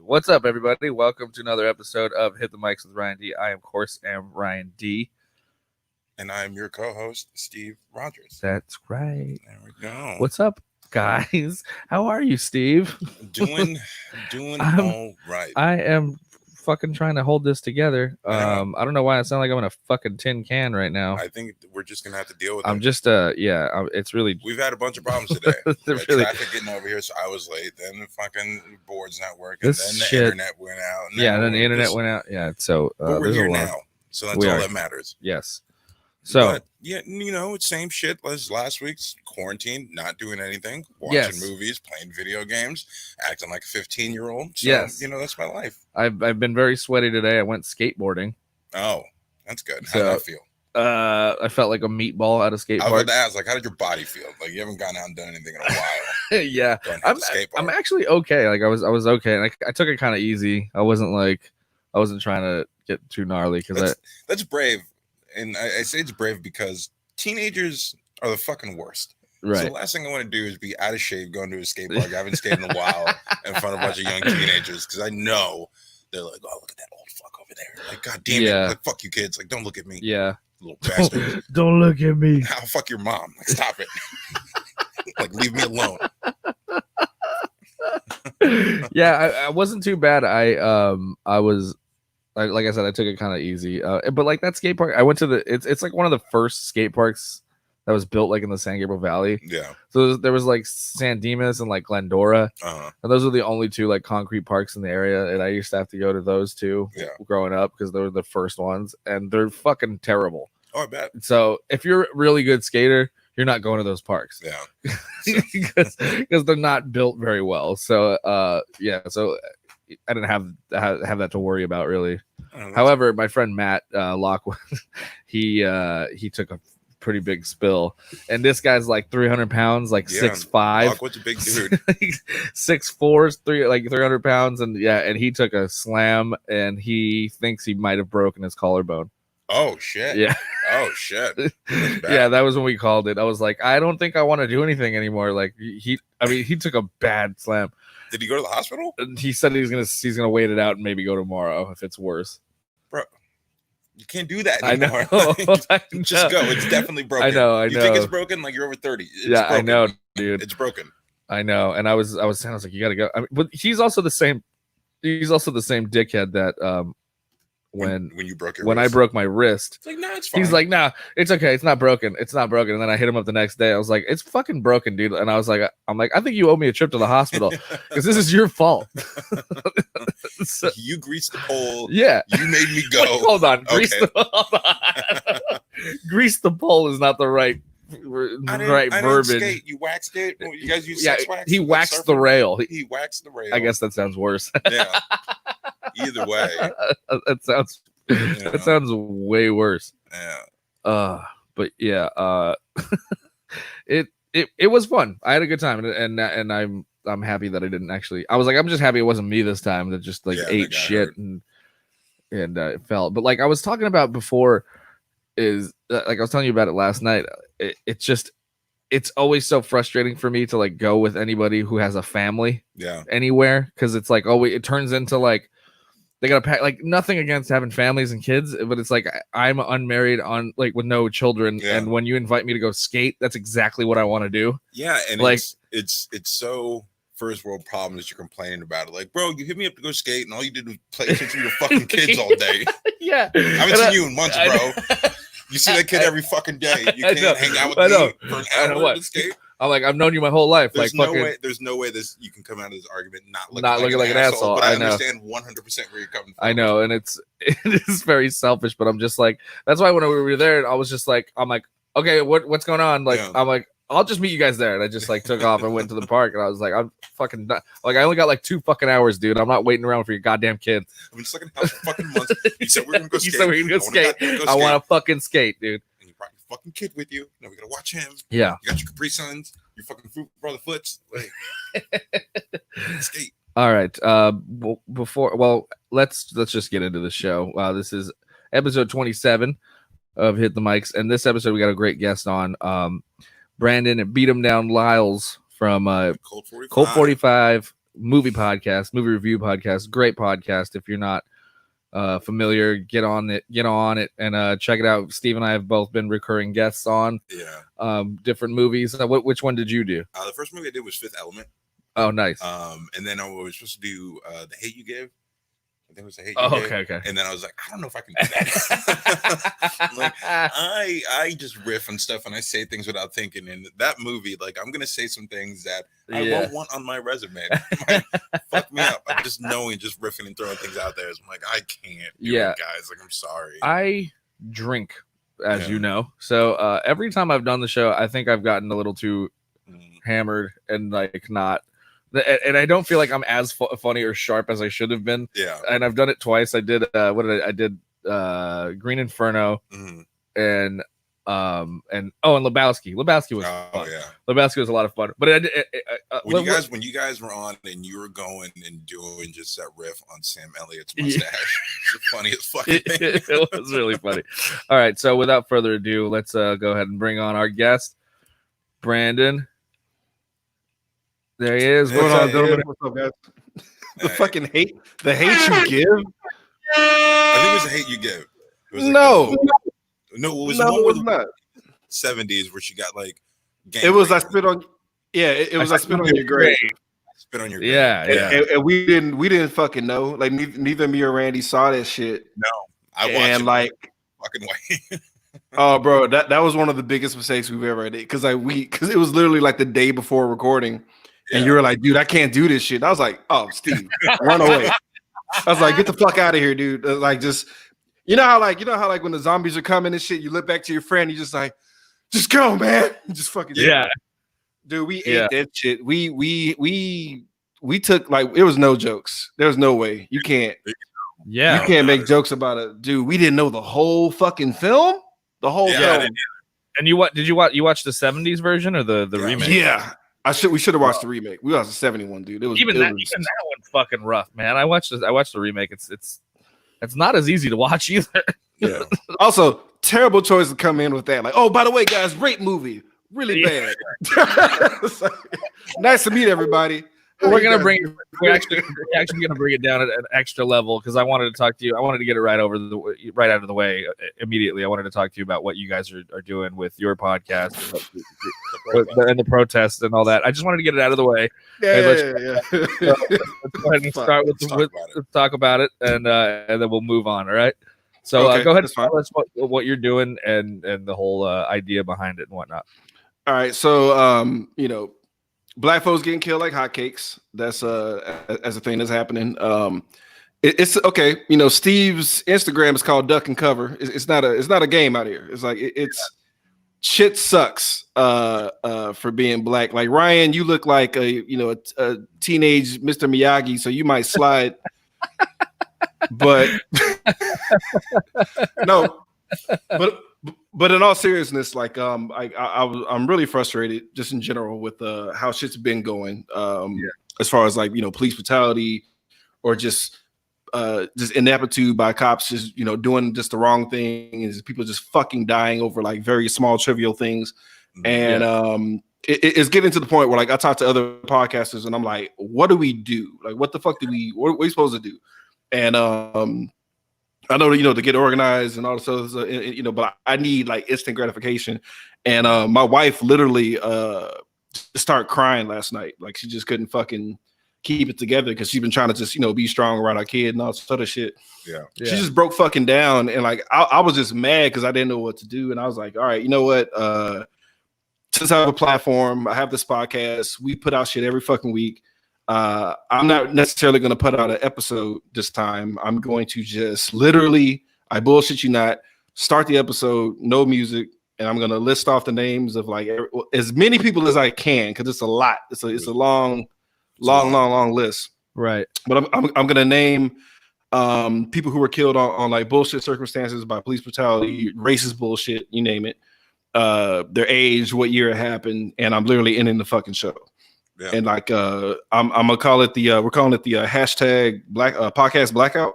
What's up, everybody? Welcome to another episode of Hit the Mics with Ryan D. I, of course, am Ryan D. And I'm your co-host, Steve Rogers. That's right. There we go. What's up, guys? How are you, Steve? Doing all right. I am fucking trying to hold this together. I don't know why I sound like I'm in a fucking tin can right now. I think we're just gonna have to deal with it. I'm just it's really. We've had a bunch of problems today. Really... Traffic getting over here, so I was late. Then the fucking board's not working. Then the internet went out. And then the internet went out. Yeah, so but we're here now, so that's all that matters. Yes. So but, yeah, it's same shit as last week's quarantine, not doing anything, watching movies, playing video games, acting like a 15-year-old. So, that's my life. I've been very sweaty today. I went skateboarding. Oh, that's good. How did that feel? I felt like a meatball at a skate park. I was about to ask, how did your body feel? Like you haven't gone out and done anything in a while. Yeah, I'm actually okay. Like I was okay, and I took it kind of easy. I wasn't trying to get too gnarly because that's brave. And I say it's brave because teenagers are the fucking worst. Right. So the last thing I want to do is be out of shape going to a skate park. I haven't skated in a while in front of a bunch of young teenagers because I know they're like, oh, look at that old fuck over there. Like, God damn it. Like, fuck you kids. Like, don't look at me. Yeah. Little bastard. Don't look at me. I'll fuck your mom. Like, stop it. Like, leave me alone. Yeah, I wasn't too bad. I was. Like I said, I took it kind of easy. But like that skate park, I went to it's like one of the first skate parks that was built like in the San Gabriel Valley. Yeah. So there was like San Dimas and like Glendora. Uh-huh. And those were the only two like concrete parks in the area. And I used to have to go to those two growing up because they were the first ones. And they're fucking terrible. Oh, I bet. So if you're a really good skater, you're not going to those parks. Yeah. Because they're not built very well. So so I didn't have that to worry about really. However, my friend Matt Lockwood, he took a pretty big spill, and this guy's like 300 pounds, like 6'5". Lockwood's a big dude. 6'4", 300 pounds, and he took a slam, and he thinks he might have broken his collarbone. Oh shit! Yeah. Oh shit! Yeah, that was when we called it. I was like, I don't think I want to do anything anymore. Like he took a bad slam. Did he go to the hospital? He said he's gonna wait it out and maybe go tomorrow if it's worse. Bro, you can't do that anymore. I know. Just go. It's definitely broken. I know. You think it's broken? Like you're over 30. It's broken. I know, dude. It's broken. I know. And I was like, you gotta go. I mean, but he's also the same. He's also the same dickhead that when you broke your wrist. I broke my wrist. It's like, nah, it's fine. He's like, nah, it's okay. It's not broken. It's not broken. And then I hit him up the next day. I was like, it's fucking broken, dude. And I was like, I think you owe me a trip to the hospital because this is your fault. So, you greased the pole. Yeah. You made me go. Wait, hold on. Grease the pole is not the right verbiage. Skate. You waxed it. You guys use sex wax? He waxed the rail. He waxed the rail. I guess that sounds worse. Yeah. Either way, that sounds way worse. Yeah. But yeah, it was fun. I had a good time, and I'm happy that I didn't actually. I was like, I'm just happy it wasn't me this time that just like ate shit and it fell. But like I was talking about before, is like I was telling you about it last night. It's always so frustrating for me to like go with anybody who has a family anywhere because it's like it turns into like they gotta pack. Like nothing against having families and kids, but it's like I'm unmarried on like with no children, and when you invite me to go skate, that's exactly what I want to do. Yeah, and like it's so first world problem that you're complaining about it. Like, bro, you hit me up to go skate, and all you did was play with your fucking kids all day. Yeah, I haven't seen you in months, bro. You see that kid every fucking day. You can't hang out with me for an hour to skate. I'm like, I've known you my whole life. There's no way you can come out of this argument not looking like an asshole. But I understand 100% where you're coming from. I know, and it is very selfish. But I'm just like, that's why when we were there, I was just like, I'm like, okay, what's going on? Like, I'm like, I'll just meet you guys there. And I just like took off and went to the park. And I was like, I'm fucking done. Like, I only got like 2 fucking hours, dude. I'm not waiting around for your goddamn kids. I've been stuck in the house for fucking months. You said we're gonna go skate. You said we're gonna go skate. I want to fucking skate, dude. Brought your fucking kid with you. Now we gotta watch him. Yeah. You got your Capri Suns, your fucking fruit brother foots. Like, skate. All right. Let's just get into the show. This is episode 27 of Hit the Mics, and this episode we got a great guest on. Brandon and Bdemdown Lyles from Colt 45 movie podcast, movie review podcast. Great podcast. If you're not familiar, get on it and check it out. Steve and I have both been recurring guests on different movies. Which one did you do? The first movie I did was Fifth Element. Oh, nice. And then I was supposed to do The Hate You Give. I think it was The Hate You Give. Okay. And then I was like, I don't know if I can do that. Like, I just riff and stuff, and I say things without thinking. And that movie, like, I'm gonna say some things that I won't want on my resume. Fuck me up. I'm just knowing, just riffing and throwing things out there. I'm like, I can't do it, guys. Like, I'm sorry. I drink, as you know. So every time I've done the show, I think I've gotten a little too hammered and like not. And I don't feel like I'm as funny or sharp as I should have been. Yeah. And I've done it twice. I did I did Green Inferno and Lebowski. Lebowski was fun. Yeah. Lebowski was a lot of fun. But when you guys were on and you were going and doing just that riff on Sam Elliott's mustache, it's the funniest fucking thing. It was really funny. All right, so without further ado, let's go ahead and bring on our guest, Brandon. There he is. What's up, gentlemen? What's up, guys? The fucking hate you give. I think it was The Hate You Give. It was no, it was one with not 70s where she got like. It was I spit on. Yeah, it was I spit on your grave. Spit on your grave. Yeah. And we didn't fucking know. Like neither me or Randy saw that shit. No, I watched and it like fucking way. Oh, bro, that was one of the biggest mistakes we've ever did because it was literally like the day before recording. And you were like, dude, I can't do this shit. And I was like, oh, Steve, run away. I was like, get the fuck out of here, dude. Like, just you know how when the zombies are coming and shit, you look back to your friend, you just like, just go, man. Just fucking dude. We ate that shit. We took like it was no jokes. There was no way. You can't. Yeah, you can't make jokes about it, dude. We didn't know the whole fucking film. The whole film. And you watch the 70s version or the remake? Yeah. We should have watched the remake. We watched the 71, dude. It was even that one's fucking rough, man. I watched the remake. It's not as easy to watch either. Yeah. Also, terrible choice to come in with that. Like, oh, by the way, guys, great movie. Really bad. Nice to meet everybody. We're actually gonna bring it down at an extra level because I wanted to talk to you. I wanted to get it right out of the way immediately. I wanted to talk to you about what you guys are doing with your podcast and the protests and all that. I just wanted to get it out of the way. Let's go ahead and start let's talk about it and then we'll move on. All right. So go ahead and tell us what you're doing and the whole idea behind it and whatnot. All right. So Black folks getting killed like hotcakes. That's as a thing that's happening. It's okay. Steve's Instagram is called Duck and Cover. It's not a game out here. It's like it's shit sucks for being black. Like Ryan, you look like a teenage Mr. Miyagi, so you might slide. But no, but in all seriousness, like I'm really frustrated just in general with how shit's been going. As far as like police brutality or just ineptitude by cops, just doing just the wrong thing, and people just fucking dying over like very small trivial things. And it's getting to the point where like I talk to other podcasters and I'm like, what do we do? Like, what the fuck what are we supposed to do? And I know to get organized and all this other but I need like instant gratification. And my wife literally started crying last night. Like she just couldn't fucking keep it together because she's been trying to just be strong around our kid and all this other shit. Yeah. She just broke fucking down. And like I was just mad because I didn't know what to do. And I was like, all right, you know what? Since I have a platform, I have this podcast, we put out shit every fucking week. I'm not necessarily going to put out an episode this time. I'm going to just literally, I bullshit you not, start the episode, no music, and I'm going to list off the names of like as many people as I can because it's a lot. It's a long list. Right. But I'm going to name people who were killed on like bullshit circumstances by police brutality, racist bullshit, you name it, their age, what year it happened, and I'm literally ending the fucking show. Yeah. And like I'm gonna call it we're calling it the hashtag Black podcast blackout.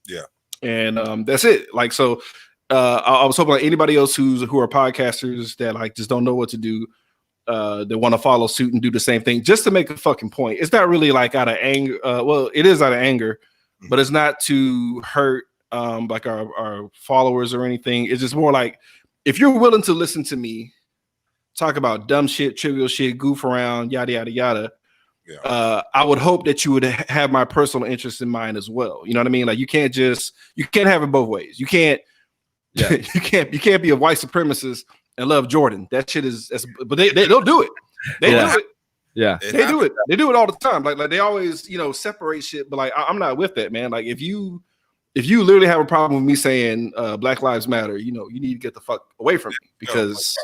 Yeah. And that's it. Like I was hoping like anybody else who are podcasters that like just don't know what to do, that want to follow suit and do the same thing just to make a fucking point. It's not really like out of anger. Well, it is out of anger, but it's not to hurt like our followers or anything. It's just more like if you're willing to listen to me talk about dumb shit, trivial shit, goof around, yada yada yada. Yeah. I would hope that you would have my personal interest in mind as well. You know what I mean? Like you can't have it both ways. You can't, you can't be a white supremacist and love Jordan. That shit but they'll do it. They do it. Yeah, they do it. They do it all the time. Like they always, separate shit. But like I'm not with that, man. Like if you literally have a problem with me saying Black Lives Matter, you need to get the fuck away from me because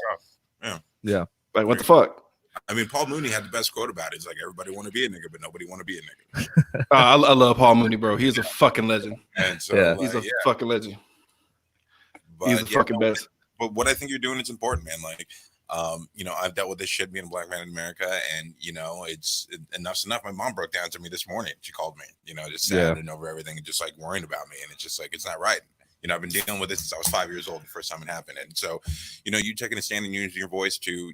yeah, like what the fuck. I mean, Paul Mooney had the best quote about it. It's like everybody want to be a nigga, but nobody want to be a nigga. I love Paul Mooney, bro. He's a fucking legend. And so he's a fucking legend. But, he's the fucking best. But what I think you're doing is important, man. Like, I've dealt with this shit being a black man in America, and enough's enough. My mom broke down to me this morning. She called me, just sad and over everything, and just like worrying about me, and it's just like it's not right. I've been dealing with this since I was 5 years old, the first time it happened. And so, you taking a stand and using your voice to,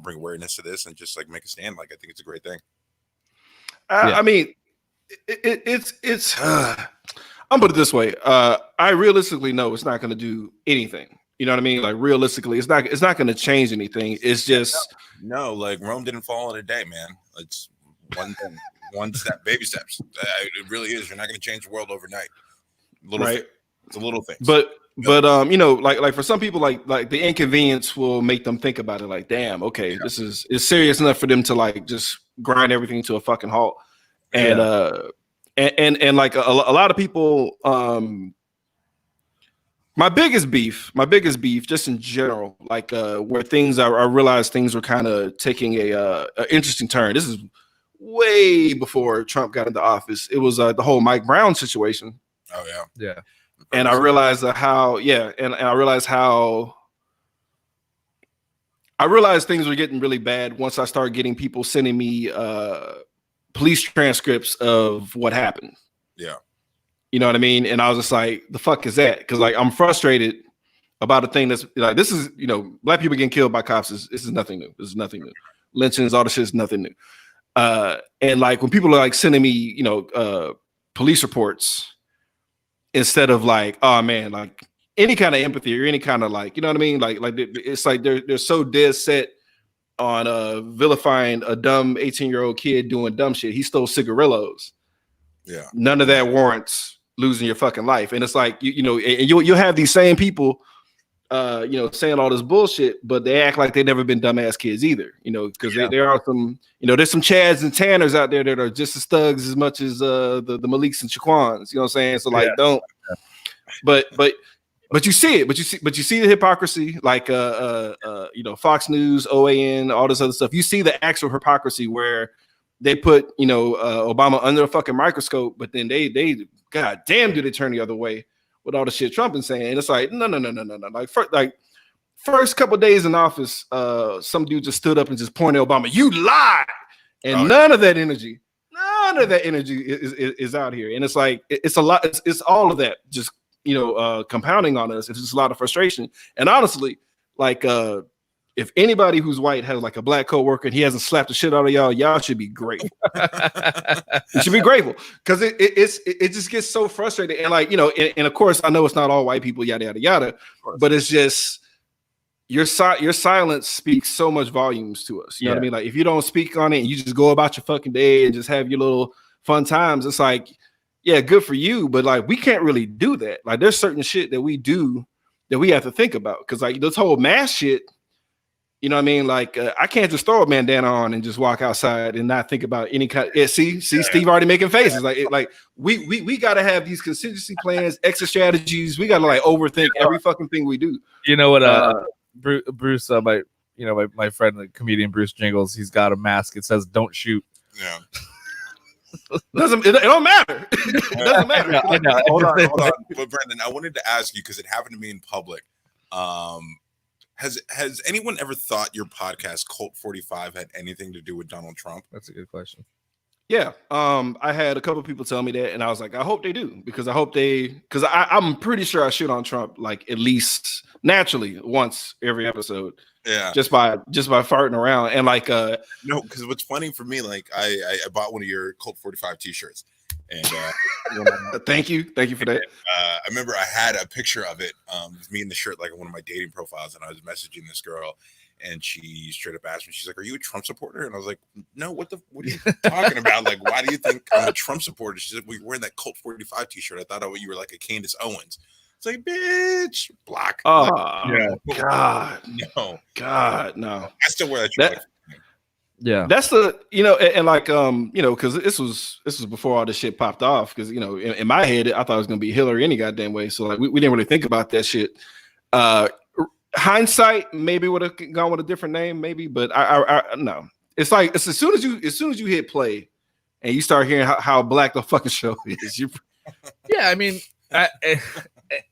bring awareness to this and just like make a stand. Like, I think it's a great thing. I mean, it's I'll put it this way. I realistically know it's not going to do anything. You know what I mean? Like realistically, it's not going to change anything. It's just no, like Rome didn't fall in a day, man. It's one thing, one step, baby steps. It really is. You're not going to change the world overnight. It's a little thing. But like for some people, like the inconvenience will make them think about it. Like, damn, okay, this is serious enough for them to like just grind everything to a fucking halt. And and like a lot of people, my biggest beef, just in general, like where things I realized things were kind of taking a interesting turn. This is way before Trump got into office. It was the whole Mike Brown situation. Oh yeah. And I realized how things were getting really bad once I started getting people sending me police transcripts of what happened. Yeah. You know what I mean? And I was just like, the fuck is that? Because like I'm frustrated about a thing that's like this is, black people getting killed by cops this is nothing new. This is nothing new. Lynchings, all this shit is nothing new. And like when people are like sending me, police reports instead of like, oh man, like any kind of empathy or any kind of like, you know what I mean? Like it's like they're so dead set on vilifying a dumb 18-year-old kid doing dumb shit. He stole cigarillos. Yeah. None of that warrants losing your fucking life. And it's like, and you'll have these same people saying all this bullshit, but they act like they've never been dumbass kids either, because there are some, there's some Chads and Tanners out there that are just as thugs as much as the Maliks and Shaquans, you know what I'm saying? So like, don't, but you see it, but you see the hypocrisy, like, Fox News, OAN, all this other stuff. You see the actual hypocrisy where they put, Obama under a fucking microscope, but then they god damn, do they turn the other way with all the shit Trump is saying. And it's like, no. Like first couple of days in office, some dude just stood up and just pointed at Obama, you lied. And none of that energy is out here. And it's like, it's a lot. It's all of that just, compounding on us. It's just a lot of frustration. And honestly, like, if anybody who's white has like a black coworker and he hasn't slapped the shit out of y'all should be grateful. You should be grateful because it just gets so frustrating. And like, and of course, I know it's not all white people, yada, yada, yada, but it's just your silence speaks so much volumes to us. You know what I mean? Like if you don't speak on it and you just go about your fucking day and just have your little fun times, it's like, yeah, good for you. But like, we can't really do that. Like there's certain shit that we do that we have to think about. Cause like this whole mass shit, you know what I mean? Like, I can't just throw a bandana on and just walk outside and not think about any kind. See, Steve already making faces. Like we got to have these contingency plans, exit strategies. We got to like overthink every fucking thing we do. You know what? Bruce, my friend, the comedian Bruce Jingles, he's got a mask. It says "Don't shoot." Yeah. It don't matter. It doesn't matter. I know. Hold on. But Brendan, I wanted to ask you because it happened to me in public. Has anyone ever thought your podcast Cult 45 had anything to do with Donald Trump? That's a good question. Yeah, I had a couple people tell me that, and I was like, I hope they do, because I'm pretty sure I shit on Trump like at least naturally once every episode. Yeah, just by farting around and like no, because what's funny for me, like I bought one of your Colt 45 t-shirts, and thank you for that. I remember I had a picture of it, with me in the shirt, like on one of my dating profiles, and I was messaging this girl. And she straight up asked me, she's like, "Are you a Trump supporter?" And I was like, "No, what are you talking about? Like, why do you think I'm a Trump supporter?" She's like, "Well, you're wearing that Colt 45 t-shirt. I thought you were like a Candace Owens." It's like, bitch, block. Oh, like, God, no. I still wear that. Yeah, that's the and like because this was before all this shit popped off. Because in my head, I thought it was gonna be Hillary any goddamn way. So like we didn't really think about that shit. Hindsight, maybe would have gone with a different name, maybe, but I no. It's like as soon as you hit play and you start hearing how black the fucking show is, yeah, I mean, and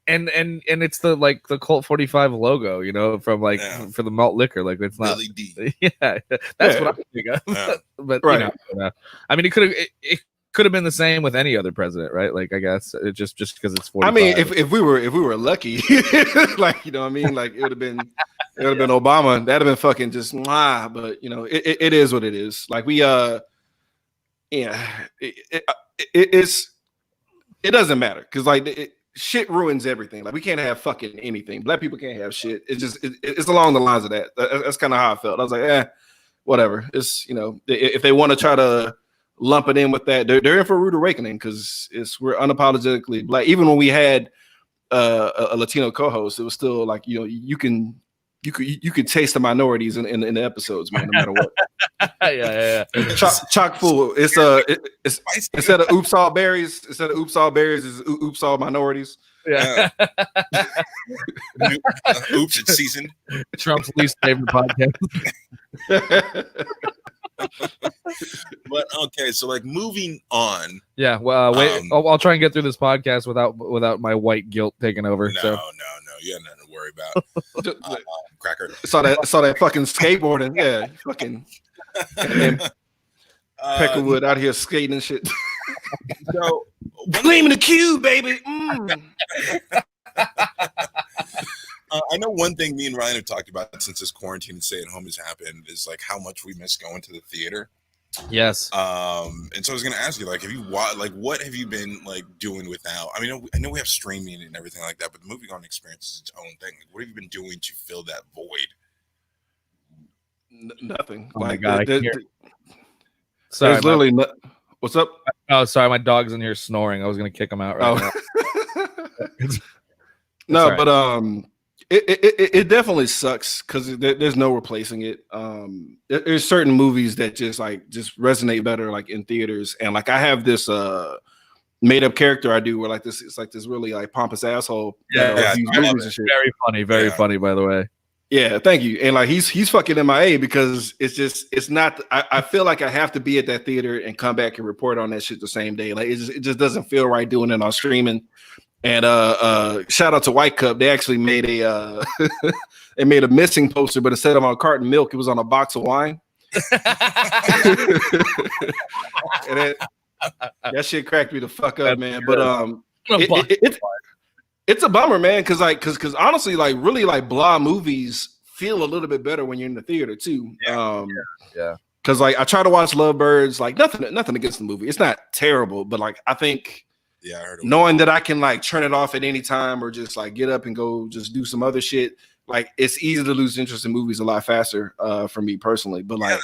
it's the Colt 45 logo, from for the malt liquor, like it's not. Yeah, that's what I think of. Yeah. But right. I mean, it could have been the same with any other president, right? Like, I guess it just because it's 45. I mean, if we were lucky, like, I mean, like it would have been Obama. That'd have been fucking just but it is what it is. Like we it doesn't matter because like shit ruins everything. Like we can't have fucking anything. Black people can't have shit. It's just it's along the lines of that. That's kind of how I felt. I was like, whatever. It's if they want to try to lump it in with that, they're in for a rude awakening because we're unapologetically black. Even when we had a Latino co-host, it was still like you can taste the minorities in the episodes, man, no matter what. yeah. Chock full. It's instead of oops all berries, is oops all minorities. Yeah. Oops, it's seasoned. Trump's least favorite podcast. But okay, so like moving on. Yeah, well, wait. I'll try and get through this podcast without my white guilt taking over. No, you have nothing to worry about. Cracker. Saw that fucking skateboarding. Yeah, fucking Peckerwood out here skating and shit. So gleaming the cube, baby. I know one thing me and Ryan have talked about since this quarantine and stay at home has happened is like how much we miss going to the theater. Yes. And so I was gonna ask you, like, what have you been like doing without? I mean, I know we have streaming and everything like that, but the movie going experience is its own thing. Like, what have you been doing to fill that void? Nothing. Oh my god! There's sorry, literally what's up? Oh, sorry, my dog's in here snoring. I was gonna kick him out right now. No, right. But it definitely sucks because there's no replacing it. There's certain movies that just resonate better like in theaters, and like I have this made up character I do where like this it's like this really like pompous asshole. Very funny by the way. Yeah, thank you. And like he's fucking MIA because it's not. I feel like I have to be at that theater and come back and report on that shit the same day. Like it just doesn't feel right doing it on streaming. And shout out to White Cup. They actually made a missing poster, but instead of on a carton of milk, it was on a box of wine. And that shit cracked me the fuck up, man. But it's a bummer, man, because honestly, like really like blah movies feel a little bit better when you're in the theater too. Yeah. Because like I try to watch Lovebirds, like nothing against the movie. It's not terrible, but like I think. Yeah, I heard knowing that I can like turn it off at any time or just like get up and go just do some other shit. Like it's easy to lose interest in movies a lot faster for me personally. But like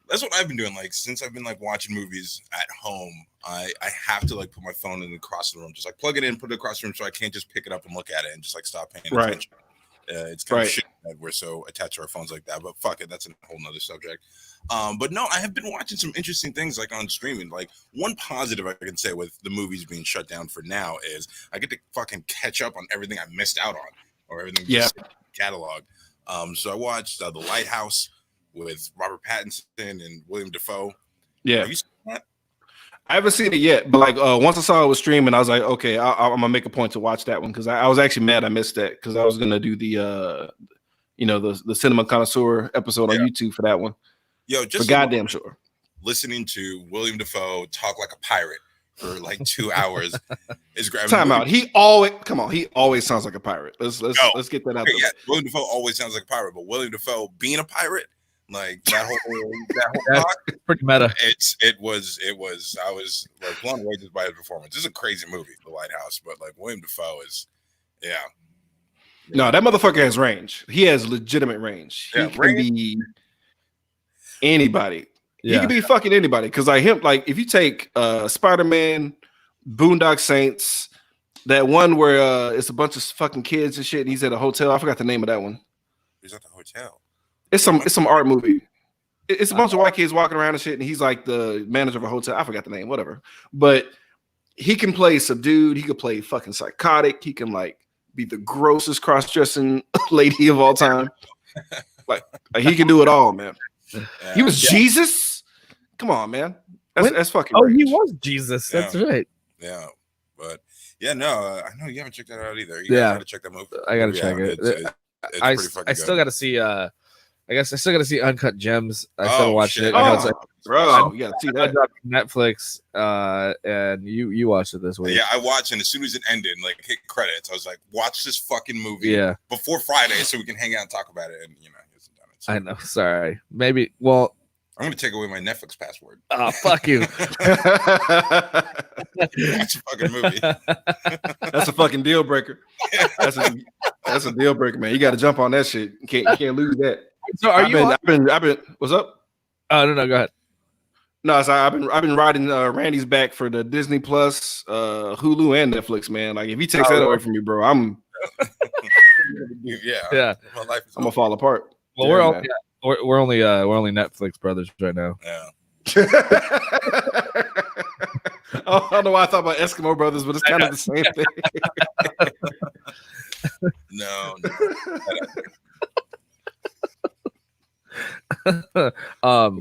that's what I've been doing. Like since I've been like watching movies at home, I have to like put my phone in across the room, just like plug it in, put it across the room, so I can't just pick it up and look at it and just like stop paying attention. It's kind of shit that we're so attached to our phones like that. But fuck it, that's a whole nother subject. But no, I have been watching some interesting things like on streaming. Like one positive I can say with the movies being shut down for now is I get to fucking catch up on everything I missed out on or everything in the catalog. So I watched The Lighthouse with Robert Pattinson and William Dafoe. Yeah. Have you seen that? I haven't seen it yet, but like once I saw it was streaming, I was like, okay, I'm gonna make a point to watch that one because I was actually mad I missed that because I was gonna do the the Cinema Connoisseur episode on YouTube for that one. Yo, just for goddamn sure. listening to William Dafoe talk like a pirate for like 2 hours is great. Time out. He always sounds like a pirate. Let's get that out there. Yeah, William Dafoe always sounds like a pirate, but William Dafoe being a pirate, like that whole talk, pretty meta. I was like blown away just by his performance. This is a crazy movie, The Lighthouse, but like William Dafoe is, yeah. No, that motherfucker has range. He has legitimate range. He can be anybody. Yeah. He can be fucking anybody. Because like him, like if you take Spider-Man, Boondock Saints, that one where it's a bunch of fucking kids and shit, and he's at a hotel. I forgot the name of that one. He's at the hotel. It's some art movie. It's a bunch of white kids walking around and shit, and he's like the manager of a hotel. I forgot the name, whatever. But he can play subdued. He can play fucking psychotic. He can like be the grossest cross-dressing lady of all time. like he can do it all, man. He was Jesus. Come on, man. That's fucking. Oh, he was Jesus. That's right. Yeah, but I know you haven't checked that out either. You gotta check that movie. I gotta check it. I still gotta see. I guess I still gotta see Uncut Gems. I still watched it. Bro, you gotta see that. Netflix, and you watched it this week. Yeah, I watched, and as soon as it ended, like hit credits, I was like, watch this fucking movie before Friday so we can hang out and talk about it. And he hasn't done it. So. I know. Sorry. Maybe. Well, I'm gonna take away my Netflix password. Oh, fuck you. Watch a fucking movie. That's a fucking deal breaker. That's a deal breaker, man. You got to jump on that shit. You can't lose that. So I've been. What's up? Oh no, go ahead. No, so I've been riding Randy's back for the Disney Plus, Hulu, and Netflix, man. Like if he takes that away from me, bro, I'm yeah. My life is I'm gonna fall apart. Well, we're only Netflix brothers right now. Yeah. I don't know why I thought about Eskimo Brothers, but it's kind of the same thing. No.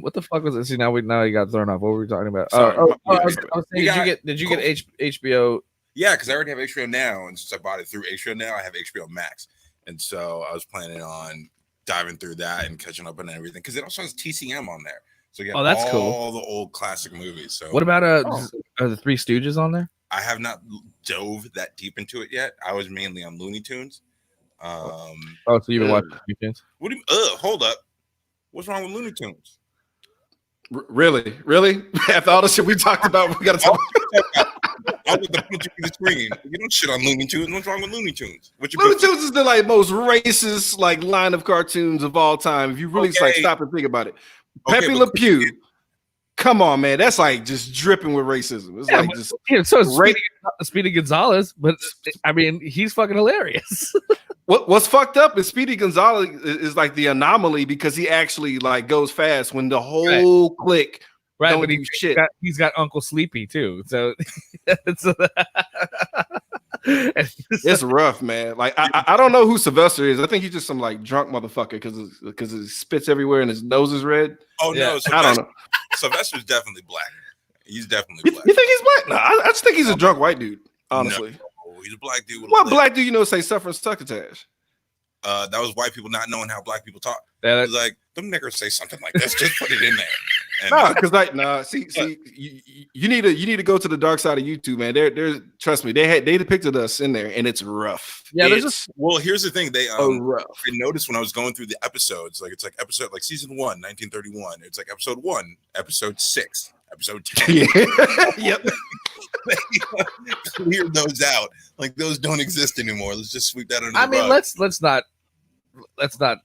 What the fuck was it? See, now you got thrown off. What were we talking about? Sorry, I was saying, did you get HBO? Yeah, because I already have HBO Now, and since I bought it through HBO Now, I have HBO Max, and so I was planning on diving through that and catching up on everything because it also has TCM on there. So you got all the old classic movies. So what about are the Three Stooges on there? I have not dove that deep into it yet. I was mainly on Looney Tunes. So you've been watching Looney Tunes? What do you? Hold up. What's wrong with Looney Tunes? Really? After all the shit we talked about, we got to talk. I was the punch you the screen. You don't shit on Looney Tunes. What's wrong with Looney Tunes? Looney Tunes is the most racist line of cartoons of all time. If you really stop and think about it, Pepe Le Pew. Come on, man. That's like just dripping with racism. It's so is Speedy Gonzalez, but I mean, he's fucking hilarious. What's fucked up is Speedy Gonzalez is like the anomaly because he actually like goes fast when the whole clique don't do shit. He's got Uncle Sleepy too, so it's rough, man. Like I don't know who Sylvester is. I think he's just some like drunk motherfucker because he spits everywhere and his nose is red. Oh no, I don't know. Sylvester's definitely black. He's definitely black. You think he's black? No, I just think he's a drunk white dude. Honestly. No, he's a black dude. What black dude say suffering succotash? That was white people not knowing how black people talk. Yeah, it's like them niggers say something like this. Just put it in there. See, you need to go to the dark side of YouTube, man. There's trust me, they depicted us in there, and it's rough. Yeah, well, here's the thing. They rough. I noticed when I was going through the episodes, like it's like episode like season 1, 1931. It's like episode 1, episode 6. Episode 10. Yep. Clear those out. Like those don't exist anymore. Let's just sweep that under the rug. Let's not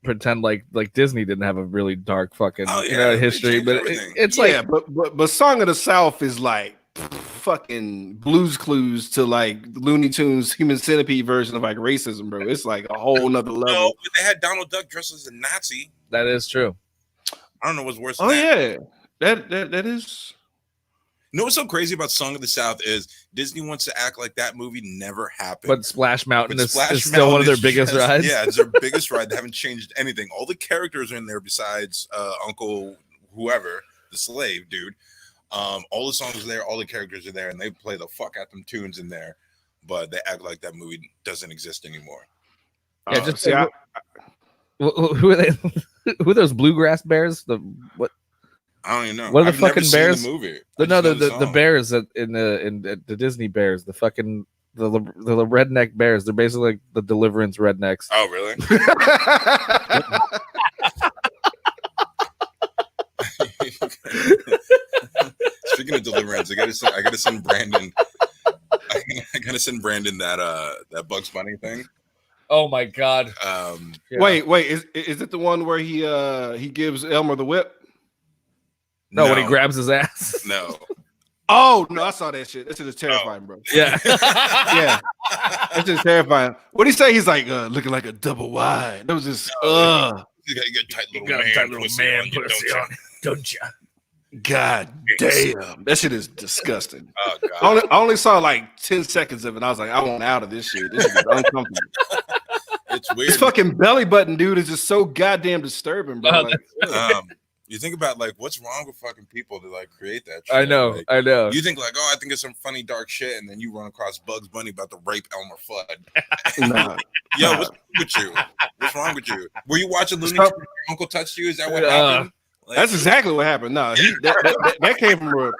pretend like Disney didn't have a really dark fucking history, but it's but Song of the South is like fucking Blue's Clues to like Looney Tunes Human Centipede version of like racism, bro. It's like a whole nother level. No, but they had Donald Duck dressed as a Nazi. That is true. I don't know what's worse. Yeah. That is. You know what's so crazy about Song of the South is Disney wants to act like that movie never happened. But Splash Mountain is still one of their biggest rides. Yeah, it's their biggest ride. They haven't changed anything. All the characters are in there besides Uncle whoever, the slave dude. All the songs are there. All the characters are there, and they play the fuck out them tunes in there. But they act like that movie doesn't exist anymore. Yeah, just who are they? Who are those bluegrass bears? The what? I don't even know. What are the I've fucking never bears? Seen the movie. The bears in the Disney bears, the fucking the redneck bears. They're basically like the Deliverance rednecks. Oh, really? Speaking of Deliverance, I gotta send Brandon. I gotta send Brandon that Bugs Bunny thing. Oh my god! Yeah. Wait, is it the one where he gives Elmer the whip? No, when he grabs his ass. No. Oh no, I saw that shit. That shit is terrifying, bro. Yeah, yeah, that's just terrifying. What did he say? He's like looking like a double wide. That was just You got a tight little man pussy on, don't you? God damn, that shit is disgusting. Oh god, I only saw like 10 seconds of it. I was like, I want out of this shit. This is uncomfortable. It's weird. This fucking belly button dude is just so goddamn disturbing, bro. You think about like what's wrong with fucking people to like create that shit. I know. You think like, oh, I think it's some funny dark shit, and then you run across Bugs Bunny about to rape Elmer Fudd. Nah. Yo, what's wrong with you? What's wrong with you? Were you watching Looney Tunes? Your uncle touched you? Is that what happened? Like, that's exactly what happened. No, that came from a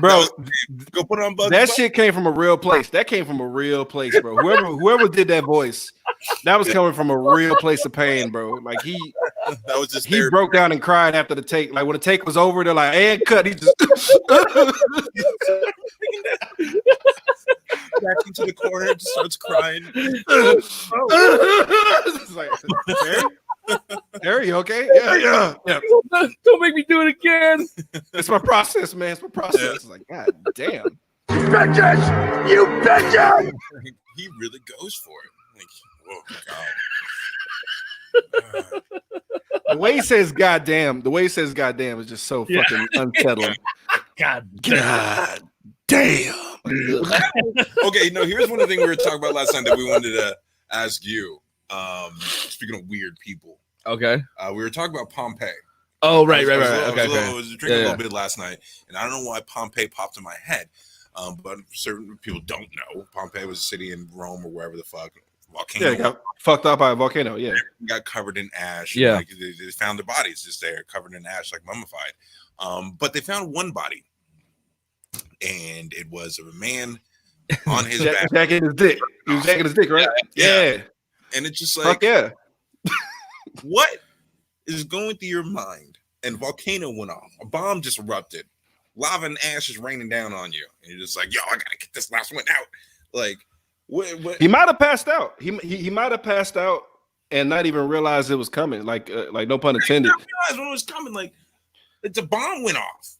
bro. Go put on Bugs. That shit came from a real place. That came from a real place, bro. Whoever did that voice, that was coming from a real place of pain, bro. Like he broke down and cried after the take. Like when the take was over, they're like, "And cut." He just back into the corner, just starts crying. It's like, Harry, you okay? Yeah. Don't make me do it again. It's my process, man. It's my process. Yeah. It's like, God damn. You bitches! He really goes for it. Like, oh god. The way he says "goddamn," is just so fucking unsettling. God damn. Okay, no. Here's one of the things we were talking about last time that we wanted to ask you. Speaking of weird people, okay. We were talking about Pompeii. Oh, right. I was drinking a little bit last night, and I don't know why Pompeii popped in my head. But certain people don't know. Pompeii was a city in Rome or wherever the fuck. Volcano. Yeah, it got fucked up by a volcano. Yeah, got covered in ash. Yeah, like, they found the bodies just there, covered in ash, like mummified. But they found one body, and it was of a man on his back, jacking his dick. He was jacking his dick, right? Yeah. And it's just like, fuck yeah. What is going through your mind? And volcano went off. A bomb just erupted. Lava and ash is raining down on you, and you're just like, "Yo, I gotta get this last one out." Like, what? He might have passed out. He might have passed out and not even realized it was coming. Like no pun intended. I realized when it was coming. Like, the bomb went off.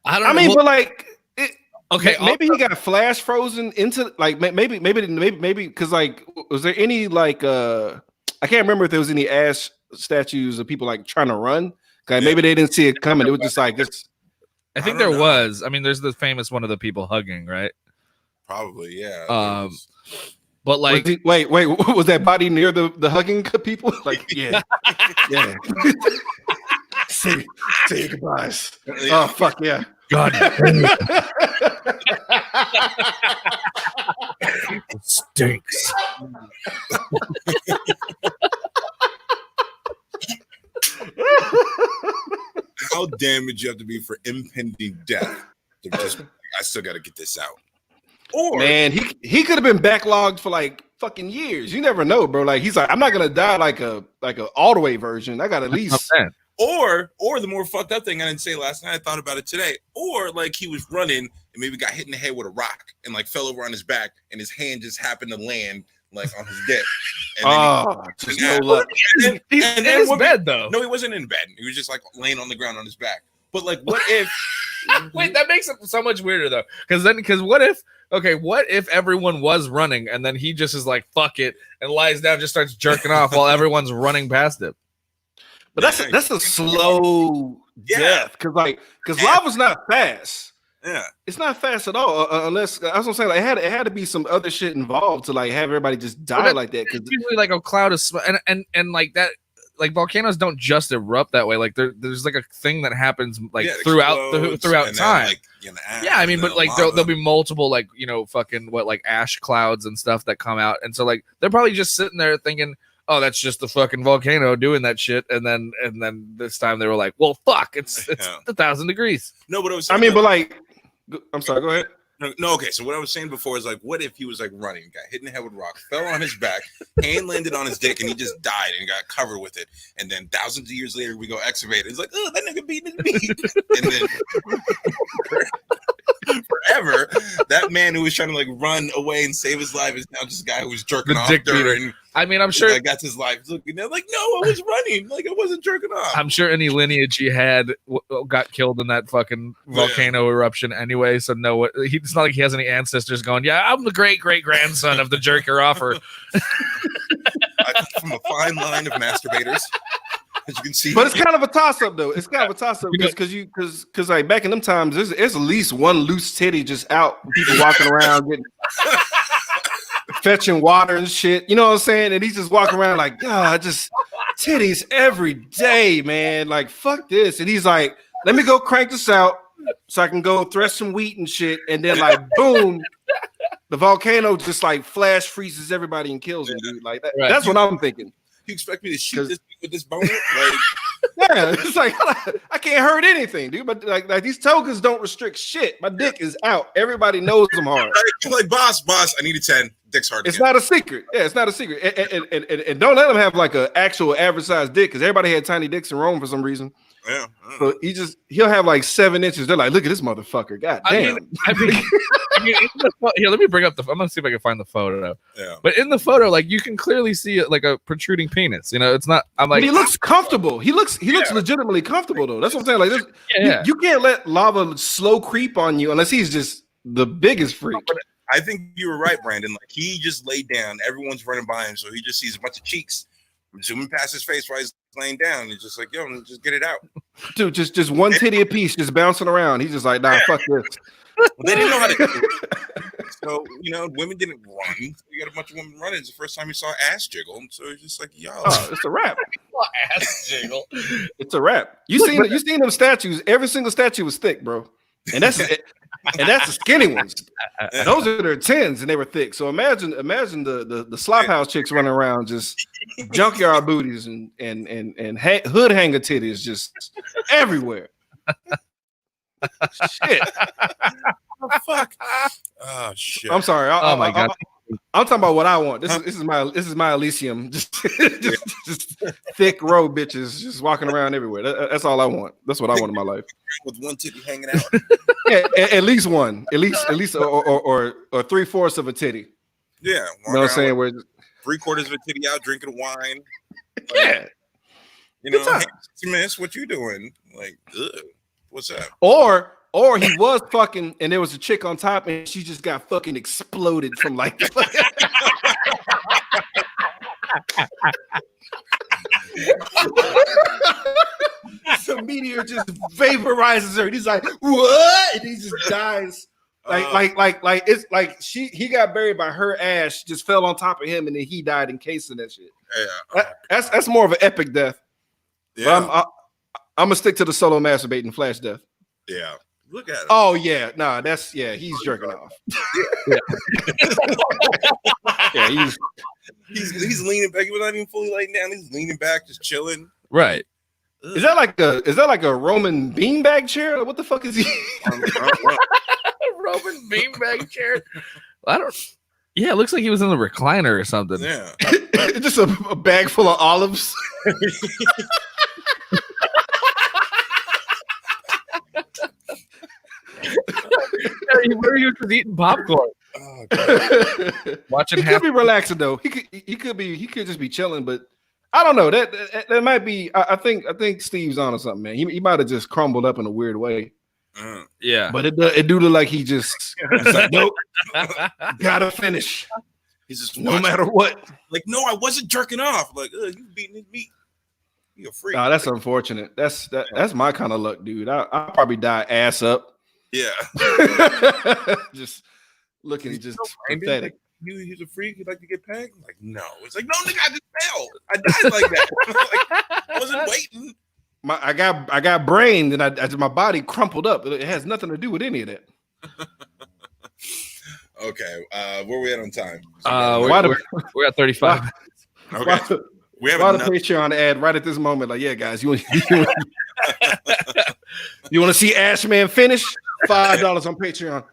I mean, but like, okay, maybe he got flash frozen into like maybe because like, was there any like I can't remember if there was any ash statues of people like trying to run. Like maybe they didn't see it coming. It was just like this. I think there was. I mean, there's the famous one of the people hugging, right? Probably, yeah. But like, wait, was that body near the hugging people? Like, yeah. Say goodbyes. Oh fuck yeah. God. It stinks. How damaged you have to be for impending death? I still got to get this out. Or man, he could have been backlogged for like fucking years. You never know, bro. Like he's like, I'm not gonna die like a all the way version. I got at least. Or the more fucked up thing I didn't say last night. I thought about it today. Or like he was running and maybe got hit in the head with a rock and like fell over on his back and his hand just happened to land like on his dick. And no luck. He's in his bed though. No, he wasn't in bed. He was just like laying on the ground on his back. But like, what if? Wait, that makes it so much weirder though. Because what if everyone was running and then he just is like fuck it and lies down, just starts jerking off while everyone's running past him. But that's a slow death because lava's not fast. Yeah, it's not fast at all. Unless that's what I'm saying. Like it had to be some other shit involved to like have everybody just die like that. Because usually like a cloud of smoke and like that. Like volcanoes don't just erupt that way. Like there's like a thing that happens like throughout time. Like, I mean, but like there'll be multiple like fucking like ash clouds and stuff that come out, and so like they're probably just sitting there thinking, oh, that's just the fucking volcano doing that shit. And then this time they were like, well, fuck, it's 1,000 degrees. No, but I mean, but like, I'm sorry, go ahead. No, okay. So what I was saying before is like, what if he was like running, got hit in the head with a rock, fell on his back, hand landed on his dick, and he just died and got covered with it. And then thousands of years later, we go excavate it. It's like, oh, that nigga beating his meat. And then forever, that man who was trying to like run away and save his life is now just a guy who was jerking off during. I mean, I'm sure like that's his life. Looking there, like, no, I was running, like I wasn't jerking off. I'm sure any lineage he had got killed in that fucking volcano eruption anyway. So no, it's not like he has any ancestors going, yeah, I'm the great grandson of the jerker offer. From a fine line of masturbators. As you can see, but it's kind of a toss-up though. It's kind of a toss-up because like back in them times, there's at least one loose titty just out, people walking around getting fetching water and shit. You know what I'm saying? And he's just walking around like, God, just titties every day, man. Like, fuck this. And he's like, let me go crank this out so I can go thresh some wheat and shit. And then like, boom, the volcano just like flash freezes everybody and kills them, dude. Like that's what I'm thinking. You expect me to shoot this with this boner? Like, yeah, it's like I can't hurt anything, dude. But like these tokens don't restrict shit. My dick is out. Everybody knows I'm hard. Like boss, I need a 10. Dick's hard. It's not a secret. Yeah, it's not a secret. And don't let them have like an actual average sized dick because everybody had tiny dicks in Rome for some reason. Yeah. So he'll have like 7 inches. They're like, look at this motherfucker. God damn. I mean here, let me bring up I'm gonna see if I can find the photo. Yeah. But in the photo, like you can clearly see it like a protruding penis. You know, it's not. I'm like, but he looks comfortable. He looks legitimately comfortable though. That's what I'm saying. Like this, you can't let lava slow creep on you unless he's just the biggest freak. I think you were right, Brandon. Like he just laid down. Everyone's running by him, so he just sees a bunch of cheeks zooming past his face while he's laying down. He's just like, yo, just get it out. Dude, just one titty a piece, just bouncing around. He's just like, nah, fuck this. Well, they didn't know how to do it. So, women didn't run. You got a bunch of women running. It's the first time you saw ass jiggle. So it's just like, yo. Oh, it's a wrap. Ass jiggle. It's a wrap. You seen them statues. Every single statue was thick, bro. And that's the skinny ones. Those are their 10s, and they were thick. So imagine the slop house chicks running around just junkyard booties and hood hanger titties just everywhere. Shit. Oh, fuck. Oh shit. I'm sorry. Oh my God. I'm talking about what I want. This is my Elysium. Just thick row bitches just walking around everywhere. That's all I want. That's what I want in my life. With one titty hanging out. Yeah, at least one. At least or 3/4 of a titty. Yeah. You know what I'm saying? Where 3/4 of a titty out drinking wine. Yeah. Hey, miss, what you doing? Like, ugh, what's that? Or he was fucking, and there was a chick on top, and she just got fucking exploded from like. Some meteor just vaporizes her. And he's like, "What?" And he just dies. Like it's like he got buried by her ash, just fell on top of him, and then he died encased in that shit. Yeah, that's more of an epic death. Yeah, but I'm gonna stick to the solo masturbating flash death. Yeah. Look at him. Oh yeah, no, he's jerking off. Yeah, he's leaning back. He was not even fully laying down. He's leaning back, just chilling. Right. Ugh. Is that like a Roman beanbag chair? What the fuck is he? Roman beanbag chair. I don't. Yeah, it looks like he was in the recliner or something. Yeah. Just a bag full of olives. Where you was eating popcorn? Oh, watching. He could be relaxing though. He could just be chilling, but I don't know. That might be. I think Steve's on to something, man. He might have just crumbled up in a weird way. Yeah, but it do look like he just like, nope, gotta finish. He's just no matter what. Like, no, I wasn't jerking off. Like, you beating his meat. You a freak. Oh, that's unfortunate. That's my kind of luck, dude. I'll probably die ass up. Yeah. Just looking just pathetic. Like, he's a freak. He'd like to get pegged? Like, no. It's like, no, nigga, I just fell. I died like that. Like, I wasn't waiting. I got brain, and my body crumpled up. It has nothing to do with any of that. Okay, where are we at on time? We're at 35. Okay. We have a Patreon ad right at this moment. Like, yeah, guys, you want to see Ashman finish? $5 on Patreon.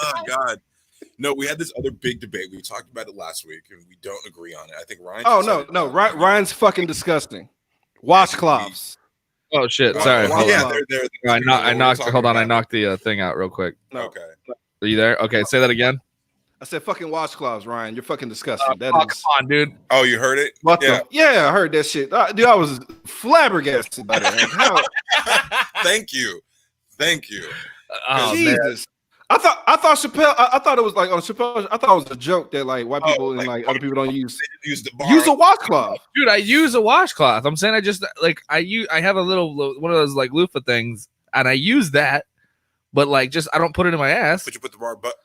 Oh God. No, we had this other big debate. We talked about it last week, and we don't agree on it. I think Ryan. Oh no, Ryan's fucking disgusing. Washcloths. Oh shit! Sorry. Yeah, I knocked. Hold on, I knocked the thing out real quick. No. Okay. Are you there? Okay, say that again. I said fucking washcloths, Ryan. You're fucking disgusting. Come on, dude. Oh, you heard it? Yeah, I heard that shit. Dude, I was flabbergasted by that. Thank you. Oh, Jesus. Man. I thought Chappelle. I thought it was like on Chappelle. I thought it was a joke that like white people and like other people don't use a washcloth. Dude, I use a washcloth. I'm saying I have a little one of those like loofah things, and I use that, but like just I don't put it in my ass. But you put the raw butt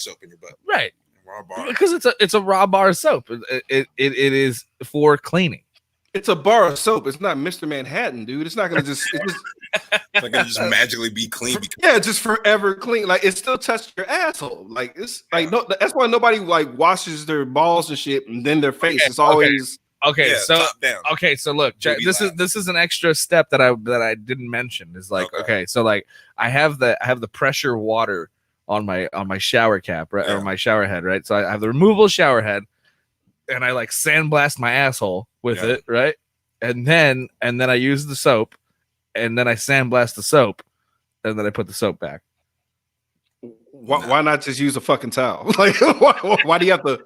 soap in your butt, right? Raw bar. Because it's a raw bar of soap. It is for cleaning. It's a bar of soap. It's not Mr. Manhattan, dude. It's not gonna just. It's not gonna just magically be clean. Yeah, just forever clean. Like it still touches your asshole. Like it's like no. That's why nobody like washes their balls and shit, and then their face. It's always okay. Yeah, so top down. Okay, so look, this is an extra step that I didn't mention. Is like okay, so like I have the pressure water on my shower cap, right, or my shower head, right. So I have the removable shower head, and I like sandblast my asshole with it, right, and then I use the soap. And then I sandblast the soap, and then I put the soap back. Why not just use a fucking towel? Like, why do you have to?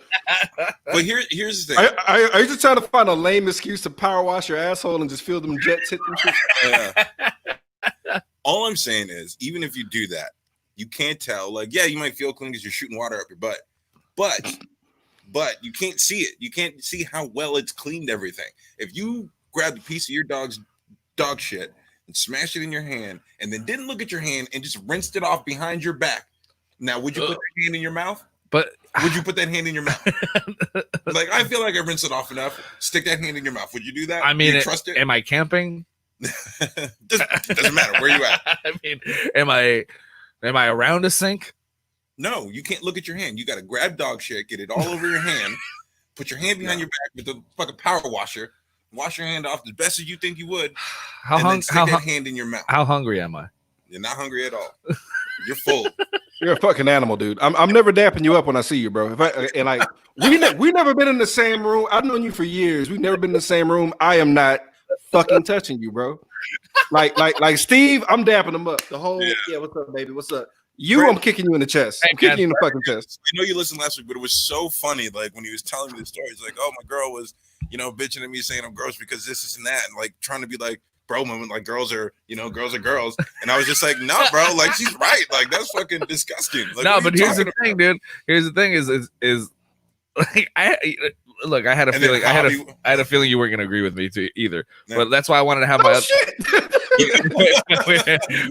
But here's the thing. Are you just trying to find a lame excuse to power wash your asshole and just feel them jets hit them shit? All I'm saying is, even if you do that, you can't tell. Like, yeah, you might feel clean because you're shooting water up your butt, but you can't see it. You can't see how well it's cleaned everything. If you grabbed a piece of your dog's dog shit and smashed it in your hand, and then didn't look at your hand and just rinsed it off behind your back. Now, would you put that hand in your mouth? But would you put that hand in your mouth? Like, I feel like I rinsed it off enough. Stick that hand in your mouth. Would you do that? I mean, trust it? Am I camping? Doesn't matter where you at. I mean, am I around a sink? No, you can't look at your hand. You got to grab dog shit, get it all over your hand, put your hand behind your back with the fucking power washer. Wash your hand off as best as you think you would. Stick that hand in your mouth. How hungry am I? You're not hungry at all. You're full. You're a fucking animal, dude. I'm never dapping you up when I see you, bro. We never been in the same room. I've known you for years. We've never been in the same room. I am not fucking touching you, bro. Like Steve, I'm dapping him up. The whole what's up, baby? What's up? I'm kicking you in the chest. I'm kicking you in the fucking chest. I know you listened last week, but it was so funny. Like when he was telling me the story, he's like, "Oh, my girl was, bitching at me saying I'm gross because this and that," and like trying to be like, "Bro, man, like girls are girls." And I was just like, "No, bro, like she's right. Like that's fucking disgusting." Like, no, but here's the thing, dude. Here's the thing is like I had a feeling I had a feeling you weren't gonna agree with me too either. No. But that's why I wanted to have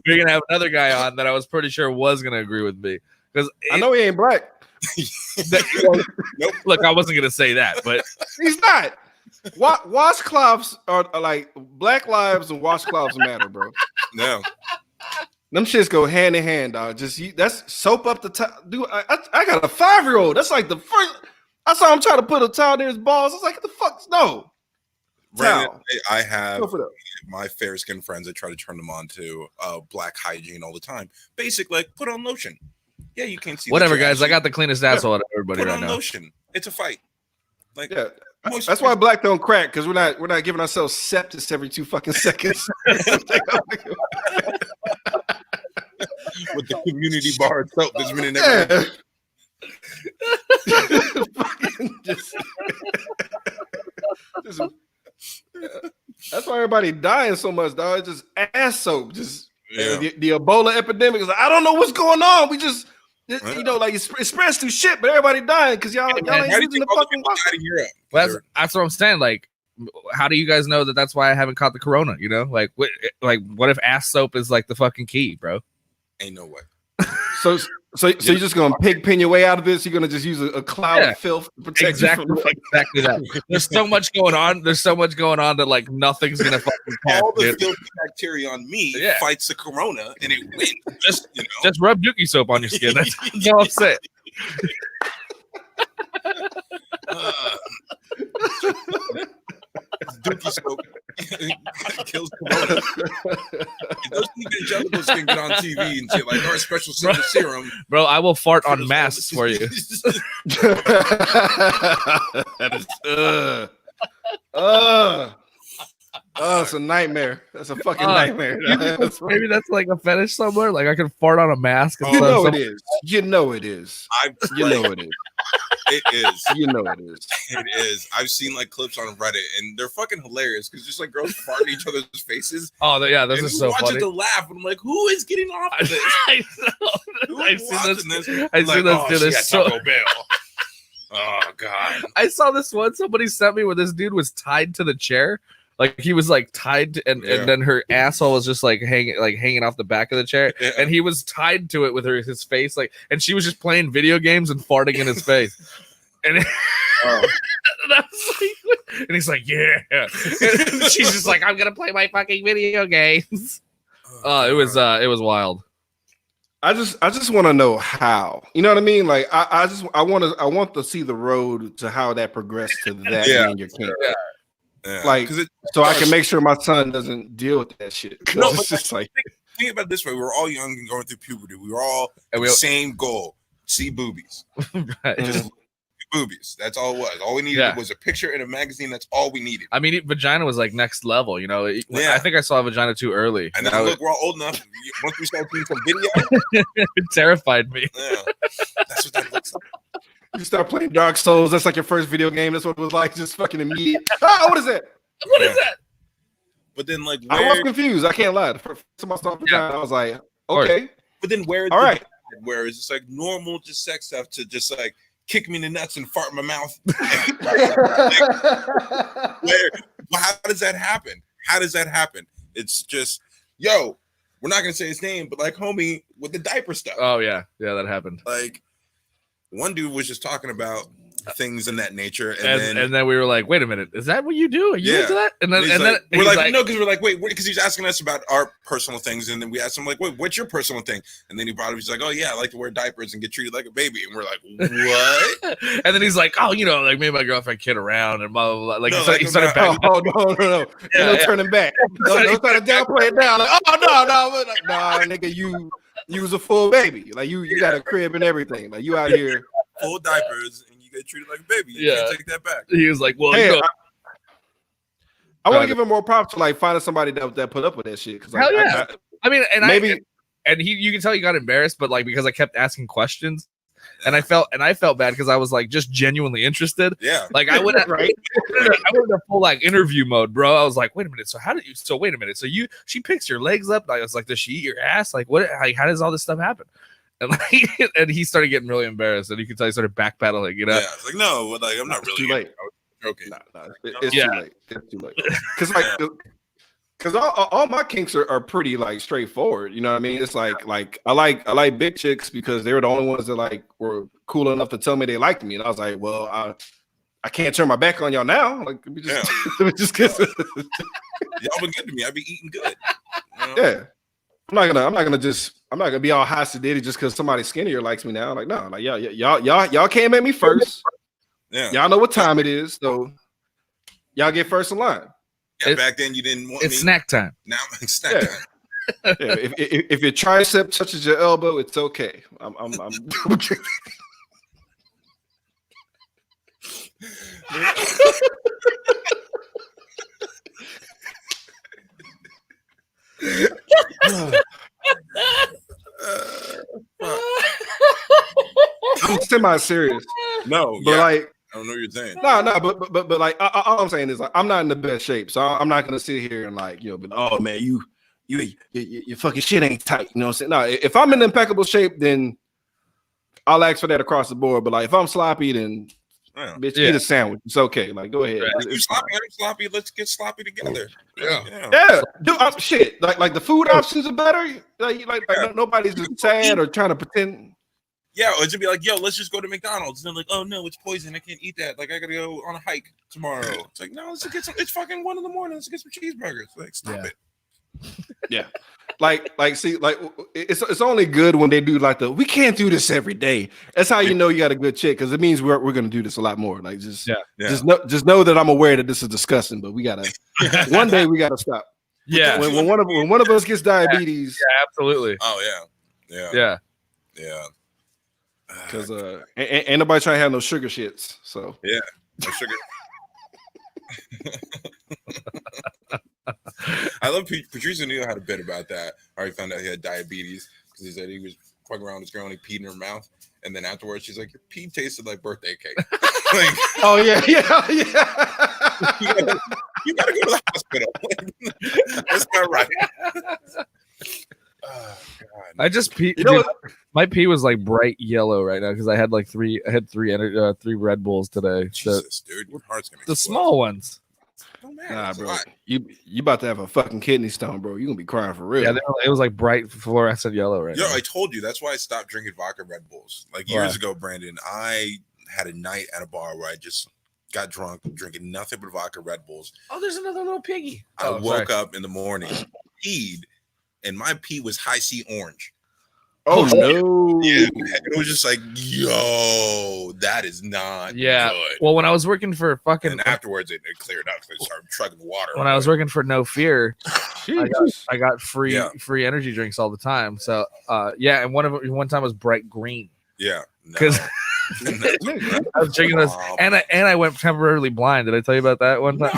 we're gonna have another guy on that I was pretty sure was gonna agree with me because I know he ain't black. Nope. Look, I wasn't gonna say that, but he's not. Washcloths are like Black Lives and washcloths matter, bro. No, them shits go hand in hand, dog. That's soap up the top, dude. I got a 5-year-old. That's like the first. I saw him try to put a towel near his balls. I was like, "What the fuck? No." Brandon, I have my fair skinned friends. I try to turn them on to black hygiene all the time. Basic, like put on lotion. Yeah, you can't see. Whatever, guys. I got the cleanest asshole out of everybody right now. Put on lotion. It's a fight. Like that's why black don't crack because we're not giving ourselves sepsis every 2 fucking seconds. With the community bar soap that's been in there. That's why everybody dying so much, dog. It's just ass soap. Just the Ebola epidemic is like, I don't know what's going on. We just like it spreads through shit, but everybody dying because y'all ain't using the fucking water. Well, that's what I'm saying. Like, how do you guys know that's why I haven't caught the corona? Like what if ass soap is like the fucking key, bro? Ain't no way. So you're just gonna pin your way out of this? You're gonna just use a cloud of filth to protect you from exactly that. There's so much going on. That like nothing's gonna fucking catch all the filthy bacteria on me fights the corona and it wins. Just rub Dookie soap on your skin. That's all I'm saying. Dookie soap kills corona. Those evangelicals can get on TV and say like, "Our special serum." Bro, I will fart on masks for you. That is it's a nightmare. That's a fucking nightmare. Maybe that's like a fetish somewhere. Like I can fart on a mask. You know it is. You know it is. You know it is. It is. You know it is. It is. I've seen like clips on Reddit, and they're fucking hilarious because just like girls fart in each other's faces. Oh, yeah, this is so funny. Watch it to laugh, and I'm like, who is getting off of this? I know. I've seen this. I've seen this. Taco Bell. Oh God! I saw this one. Somebody sent me where this dude was tied to the chair. Like he was like tied, and then her asshole was just like hanging off the back of the chair, and he was tied to it with his face, like, and she was just playing video games and farting in his face, and, and he's like, yeah, and she's just like, I'm gonna play my fucking video games. It was wild. I just want to know how. You know what I mean? Like I want to see the road to how that progressed to that in your king. Yeah, like, so I can make sure my son doesn't deal with that shit. No, it's just like think about it this way: we were all young and going through puberty. We were all the same goal: see boobies. Right. Just boobies. That's all it was. All we needed was a picture in a magazine. That's all we needed. I mean, vagina was like next level. You know, I think I saw a vagina too early. And then look, we're all old enough. Once we started seeing some video, it terrified me. Yeah, that's what that looks like. You start playing Dark Souls. That's like your first video game. That's what it was like. Just fucking immediate. What is that? What is that? But then, like, I was confused. I can't lie. The first time I saw it, I was like, okay. But then, where is it's like normal, just sex stuff to just like kick me in the nuts and fart in my mouth? How does that happen? How does that happen? It's just, yo, we're not gonna say his name, but like homie with the diaper stuff. Oh yeah, that happened. Like, one dude was just talking about things in that nature, and then we were like, wait a minute, is that what you do? Are you into that? And then we're like, no, because we're like, wait, because he's asking us about our personal things, and then we asked him like, wait, what's your personal thing? And then he brought up, he's like, oh yeah, I like to wear diapers and get treated like a baby, and we're like, what? And then he's like, oh, you know, like me and my girlfriend kid around and blah blah blah. Like he started back. Oh no, turning back. Don't try to downplay it down. Like, oh no, like, nah, nigga, you was a full baby. Like you got a crib and everything. Like you out here full diapers and you get treated like a baby. You can't take that back. He was like, well, hey, I want to give him more props for like finding somebody that put up with that shit. Hell yeah. I mean, and maybe you can tell he got embarrassed, but like because I kept asking questions. And I felt bad because I was like just genuinely interested. Yeah. Like I went right. I went into full like interview mode, bro. I was like, wait a minute. So wait a minute. So she picks your legs up. I was like, does she eat your ass? Like what? Like, how does all this stuff happen? And like, and he started getting really embarrassed, and you could tell he started backpedaling. You know? Yeah. It's like no, like I'm not really. Too late. Okay. It's too late. It's too late. Because like. Because all my kinks are pretty like straightforward, you know what I mean? It's like I like big chicks because they were the only ones that like were cool enough to tell me they liked me, and I was like, well, I can't turn my back on y'all now. Like, let me just kiss. Y'all been good to me. I be eating good. You know? Yeah, I'm not gonna be all hostility just because somebody skinnier likes me now. Like no, like y'all came at me first. Yeah, y'all know what time it is, so y'all get first in line. Yeah, back then you didn't want me. It's snack time. Now it's snack time. Yeah, if your tricep touches your elbow, it's okay. I'm okay. I'm semi-serious. No, but like. I don't know what you're saying. No, but like all I'm saying is like I'm not in the best shape, so I'm not gonna sit here and like but oh man, your fucking shit ain't tight. You know what I'm saying? No, if I'm in impeccable shape, then I'll ask for that across the board. But like if I'm sloppy, then bitch, eat a sandwich. It's okay. Like go ahead. Right. You sloppy, I'm sloppy. Let's get sloppy together. Yeah. Dude, shit. Like the food options are better. Like nobody's sad or trying to pretend. Yeah, or it'd be like, yo, let's just go to McDonald's. And they're like, oh no, it's poison. I can't eat that. Like, I gotta go on a hike tomorrow. It's like, no, let's get some. It's fucking 1 a.m. Let's get some cheeseburgers. Like, stop it. Yeah. See, it's only good when they do like we can't do this every day. That's how you know you got a good chick, because it means we're gonna do this a lot more. Like just know that I'm aware that this is disgusting, but we gotta one day we gotta stop. Yeah. When one of us gets diabetes. Yeah, absolutely. Oh yeah. Because ain't nobody trying to have no sugar shits. So yeah, no sugar. I love Patrice O'Neal had a bit about that. I already found out he had diabetes because he said he was fucking around with his girl and he peed in her mouth, and then afterwards she's like, "Your pee tasted like birthday cake." Like, oh yeah. You gotta go to the hospital. That's not right. Oh, God. I just peed. My pee was like bright yellow right now because I had like three Red Bulls today. Jesus, dude, your heart's gonna the small ones. Oh, man, nah, bro, you about to have a fucking kidney stone, bro. You gonna be crying for real. Yeah, it was like bright fluorescent yellow right now. I told you that's why I stopped drinking vodka Red Bulls. Like years ago, Brandon, I had a night at a bar where I just got drunk, drinking nothing but vodka Red Bulls. Oh, there's another little piggy. I woke up in the morning, peed, and my pee was high C orange. Oh no! Yeah, it was just like, yo, that is not good. Well, when I was working for fucking, and afterwards it cleared up because I started chugging water. When I was working for No Fear, I got free energy drinks all the time. So, and one time was bright green. Yeah, because I was drinking those, and I went temporarily blind. Did I tell you about that one time?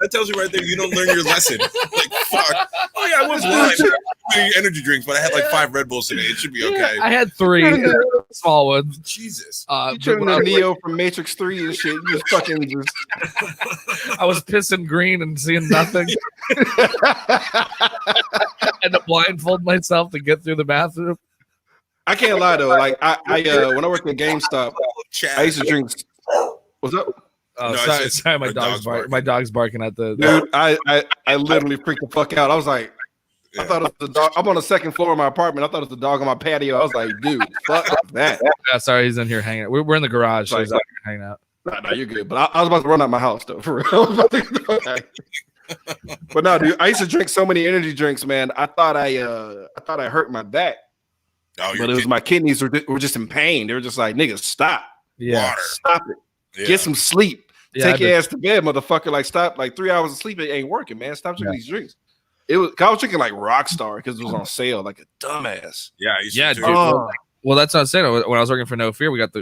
That tells you right there you don't learn your lesson. Like, fuck. Oh yeah, I was blind. Energy drinks, but I had like 5 Red Bulls today. It should be okay. I had 3 small ones. Jesus. You turned into Neo from Matrix 3 and shit. You just fucking I was pissing green and seeing nothing. I had to blindfold myself to get through the bathroom. I can't lie though. Like I when I worked at GameStop, I used to drink. What's up? Oh, no, sorry, my dog's barking at the dude. I literally freaked the fuck out. I was like, I thought it was the dog. I'm on the second floor of my apartment. I thought it was the dog on my patio. I was like, dude, fuck that. Yeah, sorry, he's in here hanging out. We're in the garage, so he's out here hanging out. No, you're good. But I was about to run out my house though, for real. But no, dude, I used to drink so many energy drinks, man. I thought I hurt my back. Oh, but it was my kidneys were just in pain. They were just like, nigga, stop. Yeah, water. Stop it. Yeah. Get some sleep. Take your ass to bed, motherfucker. Like, stop. Like 3 hours of sleep, it ain't working, man. Stop drinking these drinks. I was drinking like Rockstar because it was on sale, like a dumbass. Yeah, dude. Well, that's what I'm saying. When I was working for No Fear, we got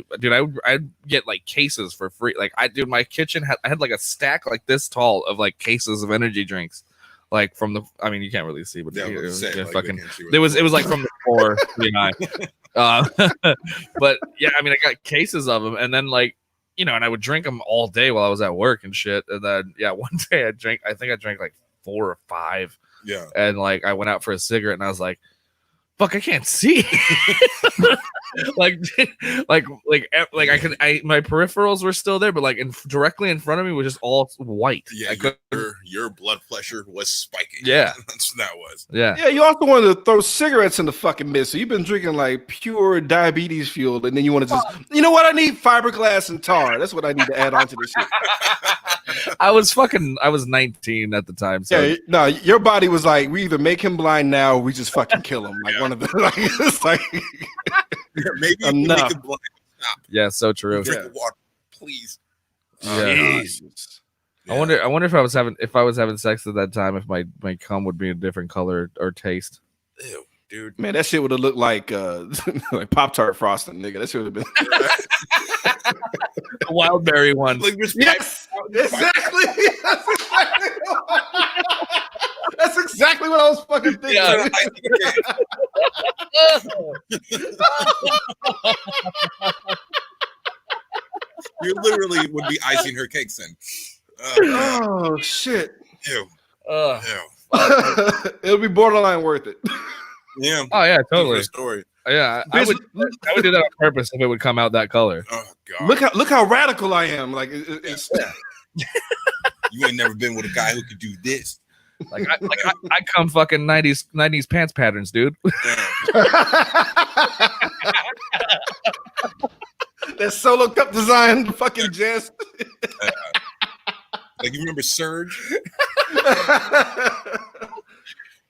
I'd get like cases for free. Like my kitchen I had like a stack like this tall of like cases of energy drinks. Like from you can't really see, but it was like from the floor behind. But yeah, I got cases of them, and then like, and I would drink them all day while I was at work and shit. And then one day I think I drank like 4 or 5. Yeah. And like I went out for a cigarette and I was like, fuck, I can't see. like my peripherals were still there, but like directly in front of me was just all white. Yeah, your blood pressure was spiking. Yeah, that's what that was. Yeah. You also wanted to throw cigarettes in the fucking mist. So you've been drinking like pure diabetes fuel, and then you want to just, you know what? I need fiberglass and tar. That's what I need to add on to this shit. I was 19 at the time. So. Yeah, no, your body was like, we either make him blind now, or we just fucking kill him. Like one of the like, it's like. Maybe enough. Stop. Yeah, so true. Drink water, please. Yeah. Jesus. I wonder if I was having sex at that time, if my cum would be a different color or taste. Ew, dude. Man, that shit would have looked like like Pop-Tart frosting, nigga. That shit would have been the Wildberry one. Like, yes, exactly. That's exactly what I was fucking thinking. Yeah, you literally would be icing her cakes then. Oh shit. Ew. Ew. It'll be borderline worth it. Yeah. Oh yeah, totally. Story. Yeah, I would do that on purpose if it would come out that color. Oh god. Look how radical I am. Like it's you ain't never been with a guy who could do this. Like I come fucking 90s pants patterns, dude. That that Solo Cup design, fucking Jess. Like you remember Surge?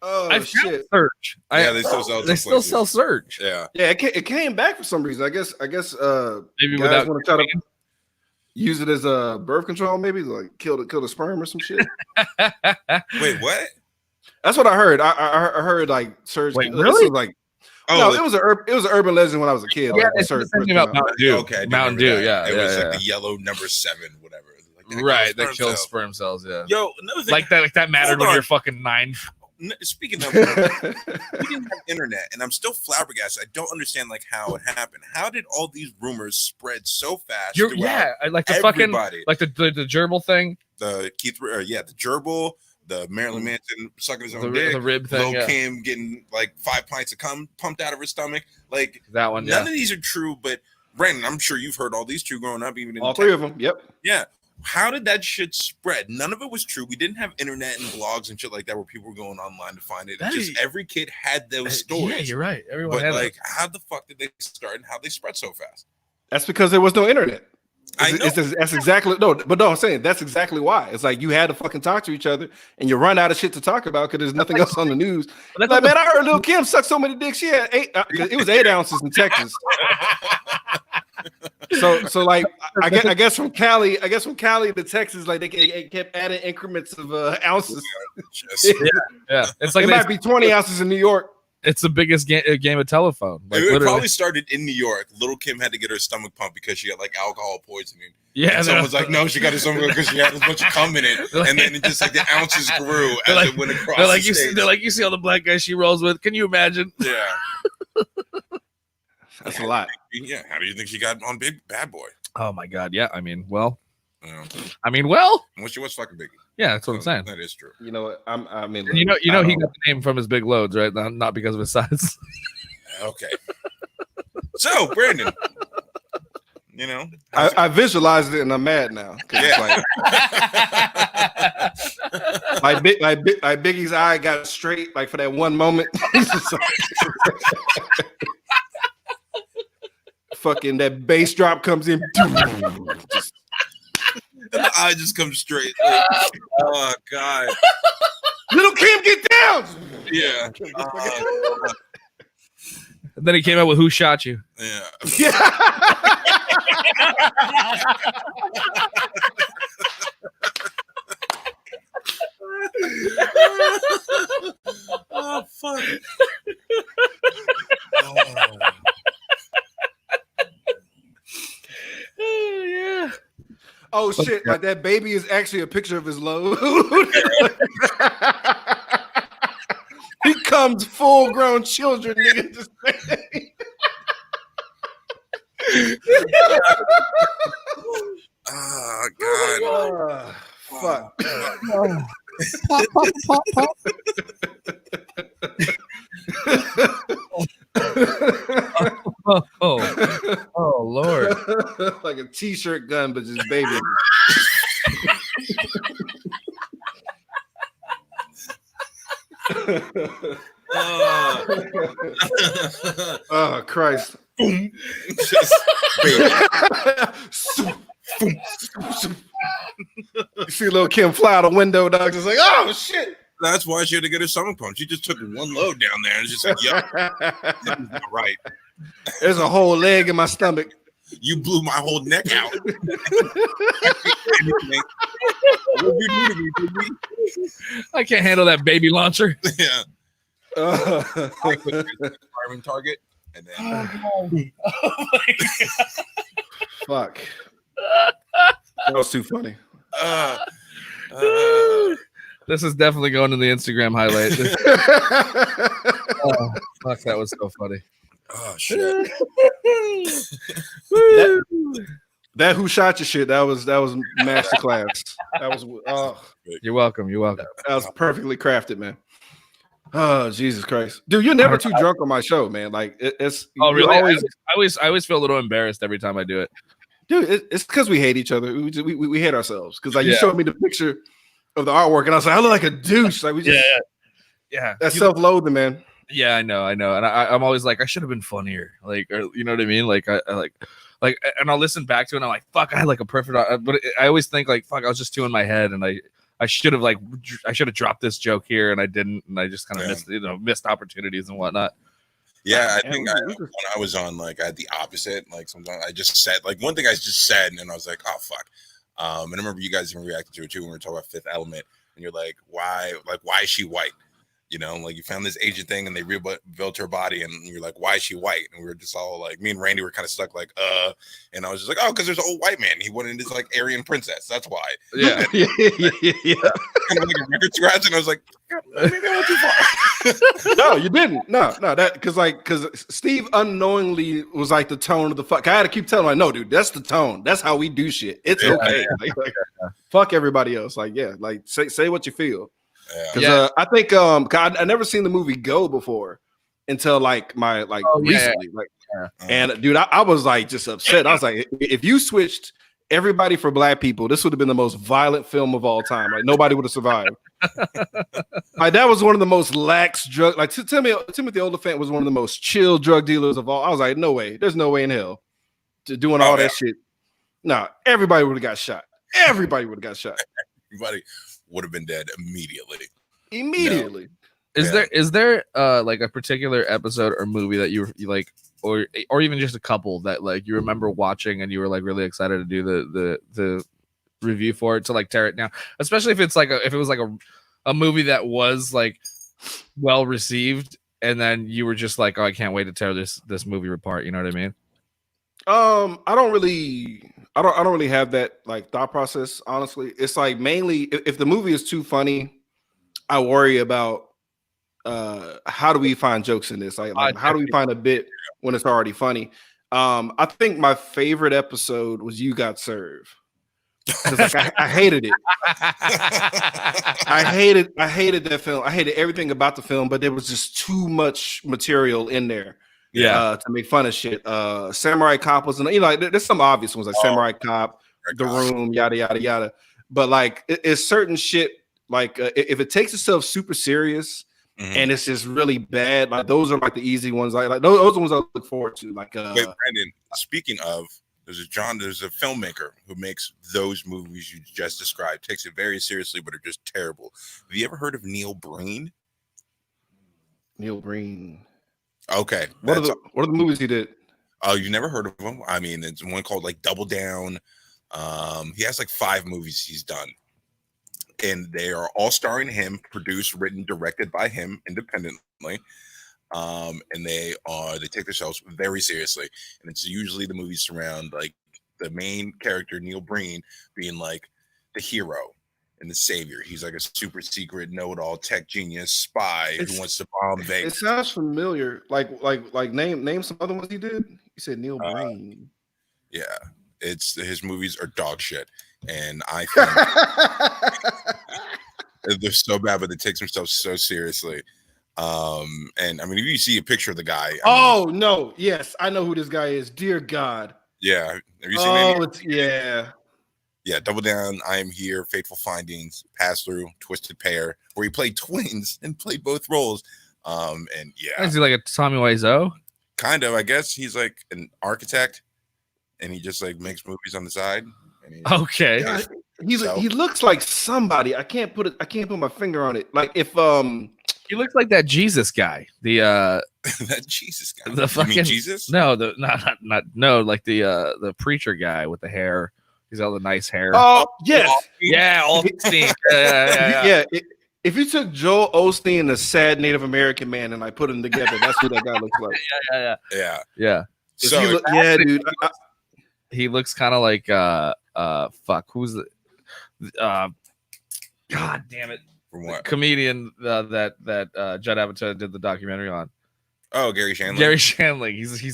Oh shit! Surge. Yeah, they still sell. They still sell Surge. Yeah, yeah. It came back for some reason. I guess. Maybe guys want to try to use it as a birth control, maybe like kill the sperm or some shit. Wait, what? That's what I heard. I heard like Surge. Wait, really? Like, no, it was an urban legend when I was a kid. Yeah, like, it's Surge something about Mountain Dew. Okay, Mountain Dew. Yeah, it was yeah. like the yellow number 7, whatever. Like Right, that kills sperm cells. Yeah. Yo, another thing, like that mattered when you're fucking 9. Speaking of, we didn't have internet, and I'm still flabbergasted. I don't understand like how it happened. How did all these rumors spread so fast? Like the everybody. fucking like the gerbil thing. The the gerbil, the Marilyn Manson sucking his own dick, the rib thing. Lil Kim getting like 5 pints of cum pumped out of her stomach. Like that one. None of these are true, but Brandon, I'm sure you've heard all these true growing up, even in all 3 of them. Yep. Yeah. How did that shit spread? None of it was true. We didn't have internet and blogs and shit like that where people were going online to find it. Just every kid had those stories. Yeah, you're right. Everyone but had like, how the fuck did they start and how they spread so fast? That's because there was no internet. That's exactly I'm saying that's exactly why. It's like you had to fucking talk to each other, and you run out of shit to talk about because there's nothing else on the news. Like, man, I heard Lil Kim suck so many dicks. She had 8. It was 8 ounces in Texas. So like I guess from Cali to Texas, like they kept adding increments of ounces. Yeah. It's like it might be 20 ounces in New York. It's the biggest game of telephone. Like, it probably started in New York. Little Kim had to get her stomach pumped because she had like alcohol poisoning. Yeah, and someone's like, no, she got her stomach because she had a bunch of cum in it, and then it just like the ounces grew as it went across. They're like, you see all the black guys she rolls with. Can you imagine? Yeah, that's a lot. Yeah, how do you think she got on Big Bad Boy? Oh my God, yeah. I mean, well, well, she was fucking Biggie. Yeah, that's what I'm saying. That is true. You know what? I mean, he got the name from his big loads, right? Not because of his size. Okay. So, Brandon, I visualized it and I'm mad now. Yeah. Like Biggie's eye got straight like for that one moment. Fucking that bass drop comes in. The eye just comes straight. Like, oh God! Little Kim, get down! Yeah. And then he came out with "Who Shot You?" Yeah. Oh fuck! Oh yeah. Oh shit! Like that baby is actually a picture of his load. He comes full-grown children, nigga. Just oh God! Fuck. Pop, pop, pop, pop. Oh Lord. Like a t-shirt gun, but just baby. Oh Christ. Just baby. You see little Kim fly out a window, dog, just like, oh shit. That's why she had to get her stomach pumped. She just took one load down there and just like, yep, right. There's a whole leg in my stomach. You blew my whole neck out. What you do to me, baby? I can't handle that baby launcher. Yeah. Firing target, and then Oh my God. Fuck. That was too funny. This is definitely going to the Instagram highlight. Oh, fuck, that was so funny. Oh shit. That who shot your shit, that was masterclass. That was You're welcome. You're welcome. That was perfectly crafted, man. Oh, Jesus Christ. Dude, you're never too drunk on my show, man. Like it's really? I always feel a little embarrassed every time I do it. Dude, it's because we hate each other. We hate ourselves. Because like you showed me the picture of the artwork, and I was like, I look like a douche. Like we just yeah. That's self-loathing, man. Yeah, I know, and I'm always like, I should have been funnier, like, or, you know what I mean? Like, I like, and I'll listen back to it, and I'm like, fuck, I had like a perfect, but I always think like, fuck, I was just too in my head, and I should have dropped this joke here, and I didn't, and I just kind of missed opportunities and whatnot. Yeah, I think when I was on, like, I had the opposite. Like, sometimes I just said, like, one thing I just said, and I was like, oh, fuck. And I remember you guys even reacted to it, too, when we were talking about Fifth Element. And you're like, why is she white? You know, like, you found this Asian thing, and they rebuilt her body, and you're like, why is she white? And we were just all like, me and Randy were kind of stuck, like, and I was just like, oh, because there's an old white man. He wanted this, like, Aryan princess. That's why. Yeah. yeah. Kind of like a record scratch, and I was like, maybe I went too far. No, you didn't. No, that because Steve unknowingly was like the tone of the fuck. I had to keep telling him, like, no, dude, that's the tone. That's how we do shit. It's okay. Like, fuck everybody else. Like, yeah, like say what you feel. Because I think I never seen the movie Go before until like recently. And dude, I was like just upset. I was like, if you switched everybody for black people, this would have been the most violent film of all time. Like, nobody would have survived. Like, that was one of the most lax drug. Like, Timothy Olyphant was one of the most chill drug dealers of all. I was like, no way. There's no way in hell to doing all that shit. No, everybody would have got shot. Everybody would have got shot. Everybody would have been dead immediately. Immediately. No. Is there like a particular episode or movie that you like, or even just a couple that like you remember watching and you were like really excited to do the review for it, to like tear it down, especially if it's like if it was like a movie that was like well received and then you were just like, oh, I can't wait to tear this movie apart, you know what I mean? I don't really have that like thought process, honestly. It's like mainly if the movie is too funny, I worry about how do we find jokes in this? Like how do we find a bit when it's already funny? I think my favorite episode was You Got Served. Like I hated it. I hated that film. I hated everything about the film, but there was just too much material in there. To make fun of shit. Samurai Cop was, like there's some obvious ones like Samurai Cop, The Room, yada yada yada. But like it's certain shit. Like if it takes itself super serious and it's just really bad, like those are like the easy ones. Like those are ones I look forward to. Like wait, Brandon. Speaking of, there's a filmmaker who makes those movies you just described. Takes it very seriously, but are just terrible. Have you ever heard of Neil Breen? Neil Breen. Okay. What are the movies he did? Oh, you never heard of him? I mean, it's one called like Bdemdown. He has like 5 movies he's done. And they are all starring him, produced, written, directed by him independently. And they take themselves very seriously. And it's usually the movies surround like the main character, Neil Breen, being like the hero and the savior. He's like a super secret know-it-all tech genius spy who wants to bomb Vegas. It sounds familiar. Like name some other ones he did. You said Neil Breen. Yeah, his movies are dog shit, and I think they're so bad, but they take themselves so seriously. And I mean, if you see a picture of the guy, no, yes, I know who this guy is. Dear God. Yeah, have you seen it? Yeah, Bdemdown, I Am Here, Fateful Findings, Pass Through, Twisted Pair, where he played twins and played both roles. And yeah. Is he like a Tommy Wiseau? Kind of, I guess. He's like an architect and he just like makes movies on the side. Okay. Yeah, he looks like somebody. I can't put my finger on it. Like if he looks like that Jesus guy. The that Jesus guy. The fucking, you mean Jesus? No, like the preacher guy with the hair. He's got all the nice hair. Oh, yes. Osteen. Yeah. If you took Joel Osteen, a sad Native American man, and I put them together, that's what that guy looks like. Yeah. So, dude. He looks kind of like fuck. Who's the God damn it. From what? Comedian that Judd Apatow did the documentary on. Oh, Gary Shandling. Gary Shandling. He's he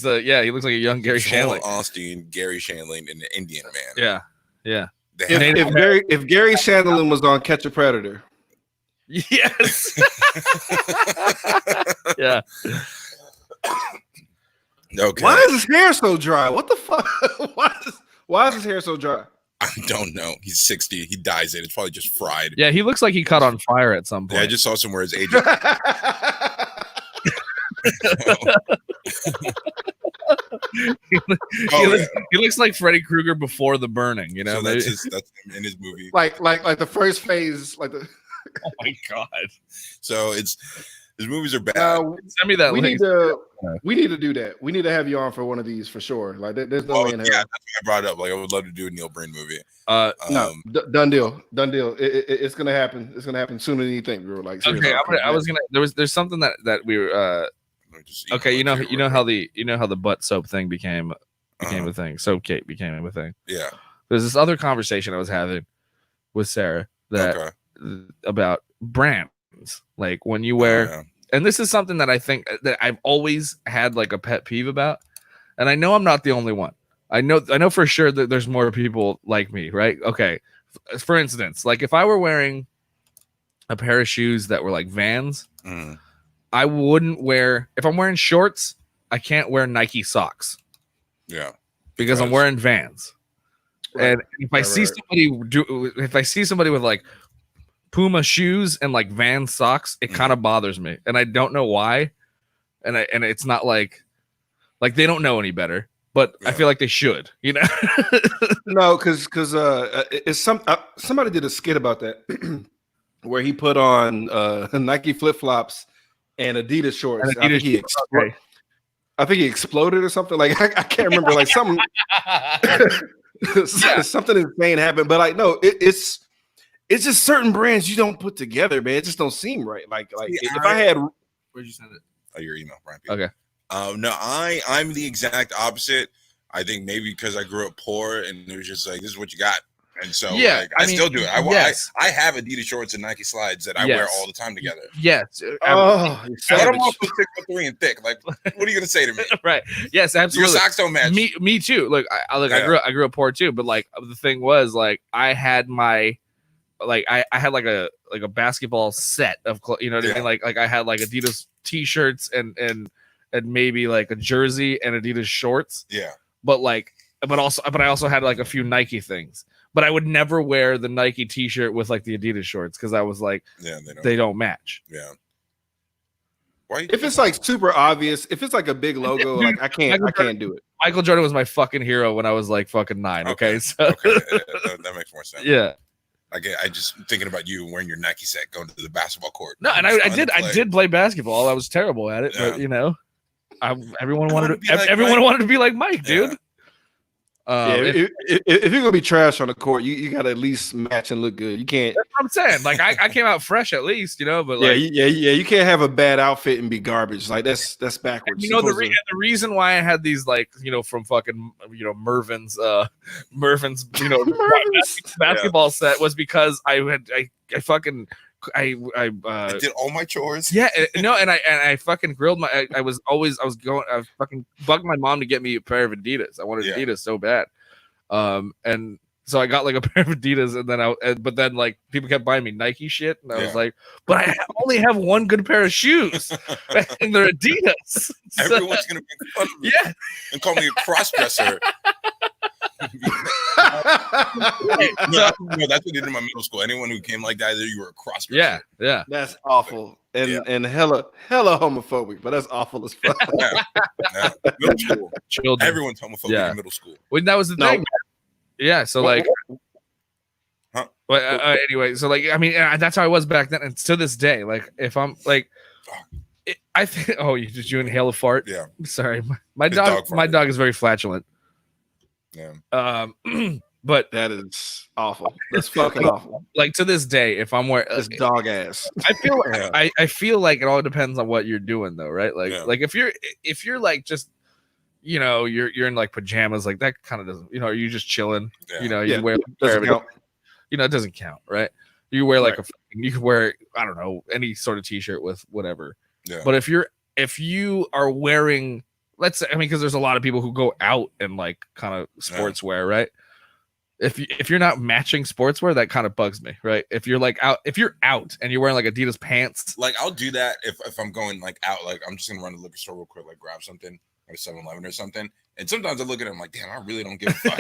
looks like a young Gary Shandling. Austin, Gary Shandling, and the Indian man. Yeah. If Gary Shandling was on Catch a Predator. Yes. Yeah. Okay. Why is his hair so dry? What the fuck? Why is his hair so dry? I don't know. He's 60. He dyes it. It's probably just fried. Yeah, he looks like he caught on fire at some point. Yeah, I just saw somewhere his agent. He looks like Freddy Krueger before the burning, you know. So that's in his movie. Like the first phase, like the. Oh my god! So his movies are bad. Send me that link. We need to do that. We need to have you on for one of these for sure. Like there's no way in hell. Yeah, that's why I brought it up. Like I would love to do a Neil Breen movie. No, done deal. It's gonna happen. It's gonna happen sooner than you think, bro. Like okay, I was gonna. There's something that we were. Okay, you know how the butt soap thing became a thing. Soap Kate became a thing. Yeah. There's this other conversation I was having with Sarah that about brands, like when you wear, and this is something that I think that I've always had like a pet peeve about, and I know I'm not the only one. I know for sure that there's more people like me, right? Okay, for instance, like if I were wearing a pair of shoes that were like Vans. I wouldn't wear, if I'm wearing shorts, I can't wear Nike socks. Yeah. Because I'm wearing Vans. Right. And if I see somebody with like Puma shoes and like Vans socks, it kind of bothers me. And I don't know why. And it's not like they don't know any better, but I feel like they should, you know? No, because it's somebody did a skit about that where he put on Nike flip-flops and Adidas shorts. And Adidas I think he exploded or something. Like I can't remember. Like something, something insane happened. But like no, it's just certain brands you don't put together, man. It just don't seem right. Like if I had, where'd you send it? Oh, your email, Brian. Okay. No, I'm the exact opposite. I think maybe because I grew up poor and it was just like this is what you got. And so I still do it. I have Adidas shorts and Nike slides that I wear all the time together. Yes. Oh, I'm also 6'3" and thick. Like, what are you gonna say to me? Right. Yes, absolutely. Your socks don't match. Me too. Look, I grew up poor too, but like the thing was like I had my I had like a basketball set of you know what I mean? Like I had like Adidas t-shirts and maybe like a jersey and Adidas shorts. Yeah. But I also had like a few Nike things. But I would never wear the Nike T-shirt with like the Adidas shorts because I was like, they don't match. Yeah. Why? If it's like super obvious, if it's like a big logo, like I can't do it. Michael Jordan was my fucking hero when I was like fucking 9. Okay, so that makes more sense. Yeah. I just thinking about you wearing your Nike set going to the basketball court. No, and I did play basketball. I was terrible at it, but you know, everyone wanted to be like Mike, dude. If you're gonna be trash on the court, you gotta at least match and look good. You can't. That's what I'm saying. Like I came out fresh at least, you know. But you can't have a bad outfit and be garbage. Like that's backwards. You know the reason why I had these like from fucking Mervin's basketball set was because I did all my chores. Yeah, no, and I fucking grilled I fucking bugged my mom to get me a pair of Adidas. I wanted Adidas so bad, and so I got like a pair of Adidas, and but then like people kept buying me Nike shit, and I was like, but I only have one good pair of shoes, and they're Adidas. Everyone's gonna make fun of me, and call me a cross dresser. No, that's what they did in my middle school. Anyone who came like that, you were a cross dresser. Yeah, that's awful and hella homophobic, but that's awful as fuck. Middle school, children. Everyone's homophobic in middle school. Well, that was the thing. Yeah, so like, anyway, so like, I mean, that's how I was back then, and to this day, like, if I'm like, I think, did you inhale a fart? Yeah, sorry, my dog is very flatulent. Yeah. But that is awful. That's fucking awful. Like to this day, if I'm wearing this dog ass, I feel like it all depends on what you're doing though, right? Like if you're like just you're in like pajamas, like that kind of doesn't, are you just chilling? You wear it doesn't count, right? You wear like you can wear, I don't know, any sort of t-shirt with whatever. Yeah. But if you are wearing, let's say, I mean, because there's a lot of people who go out in like kind of sportswear, right? If you're not matching sportswear, that kind of bugs me, right? If you're out and you're wearing like Adidas pants, like I'll do that if I'm going like out, like I'm just gonna run to the liquor store real quick, like grab something or 7-Eleven or something. And sometimes I look at it, I'm like, damn, I really don't give a fuck.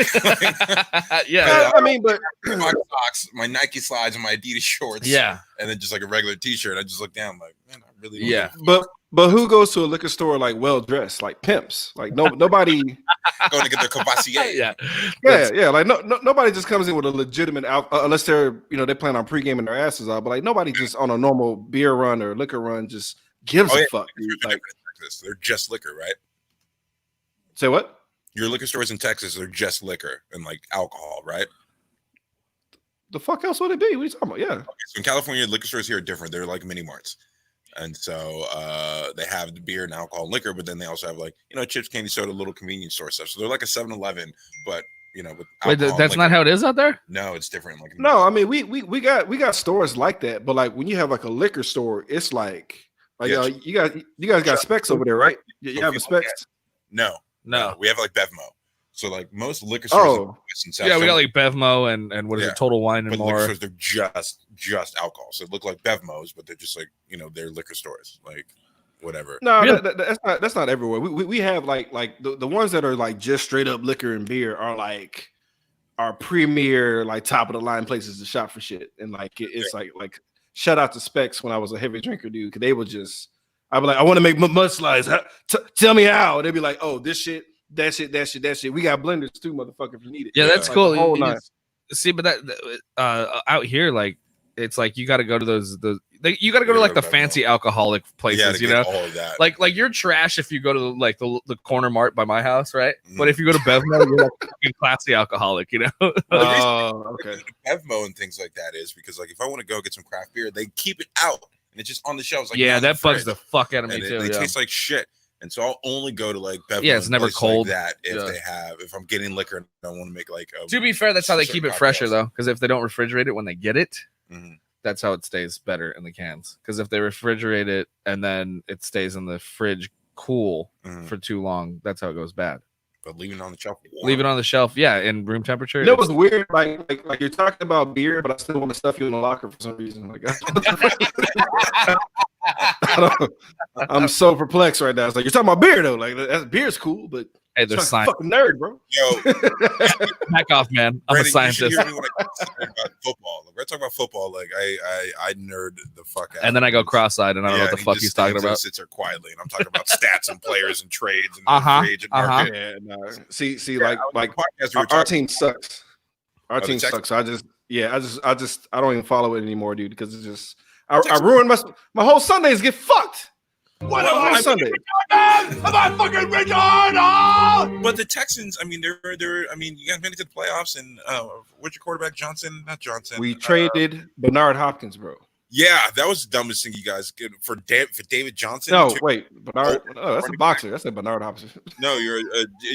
I mean, but my socks, my Nike slides, and my Adidas shorts, and then just like a regular T-shirt. I just look down, like, man, I really don't give a fuck. But who goes to a liquor store like well dressed, like pimps? Like nobody going to get their Cavassier. yeah. Like nobody just comes in with a legitimate unless they're they plan on pre-gaming their asses out. But like nobody just on a normal beer run or liquor run just gives a fuck. Like, they're just liquor, right? Say what? Your liquor stores in Texas are just liquor and like alcohol, right? The fuck else would it be? What are you talking about? Yeah. Okay, so in California, liquor stores here are different. They're like mini marts. And so they have the beer and alcohol and liquor, but then they also have like, chips, candy, soda, little convenience store stuff. So they're like a 7-Eleven, but with wait, that's not how it is out there? No, it's different. Like no, I mean we got stores like that, but like when you have like a liquor store, it's like you guys got specs over there, right? You have a specs? No. We have like Bevmo. So like most liquor stores in South we got like Bevmo and what is it, Total Wine and more. Liquor stores, they're just alcohol. So it look like Bevmos, but they're just like they're liquor stores, like whatever. No, that's not everywhere. We have like the ones that are like just straight up liquor and beer are like our premier like top of the line places to shop for shit. And like it's like shout out to Specs when I was a heavy drinker, dude, because they would just I'd be like, I want to make mudslides. Tell me how. They'd be like, oh, this shit. That shit. We got blenders too, motherfucker, if you need it. Yeah, that's cool. See, but that out here, like it's like you got to go to those you got to go to like the fancy alcoholic places, all of that. Like you're trash if you go to like the corner mart by my house, right? But if you go to Bevmo, you're like fucking classy alcoholic, Oh, okay. Bevmo and things like that is because like if I want to go get some craft beer, they keep it out and it's just on the shelves. Like that bugs the fuck out of me too. They taste like shit. And so I'll only go to like Bevmo. Yeah, it's never cold. Like that if I'm getting liquor and I want to make like to be fair, that's how they keep it fresher though. Because if they don't refrigerate it when they get it, that's how it stays better in the cans. Because if they refrigerate it and then it stays in the fridge cool for too long, that's how it goes bad. But leave it on the shelf. Leave it on the shelf, in room temperature. That was weird. Like you're talking about beer, but I still want to stuff you in the locker for some reason. Like, I'm so perplexed right now. It's like you're talking about beer though. Like beer's cool, but hey, there's science. Fucking nerd, bro. Yo, back off, man. I'm a scientist. You should hear me when I talk about football. Like, when I talk about football, like I nerd the fuck out. And then I go cross-eyed, and I don't know what the fuck he's talking about. Sits there quietly, and I'm talking about stats and players and trades and free agent market. Yeah, no. See, like our team sucks. Our team sucks. So I don't even follow it anymore, dude, because it's just I ruined my whole Sundays get fucked. What a whole Sunday. Am I fucking retarded? But the Texans, I mean, they're you guys made it to the playoffs, and what's your quarterback, Johnson? Not Johnson. We traded Bernard Hopkins, bro. Yeah, that was the dumbest thing you guys did for David Johnson. No, wait, Bernard. Oh, that's a boxer. That's a Bernard Hopkins. No, you're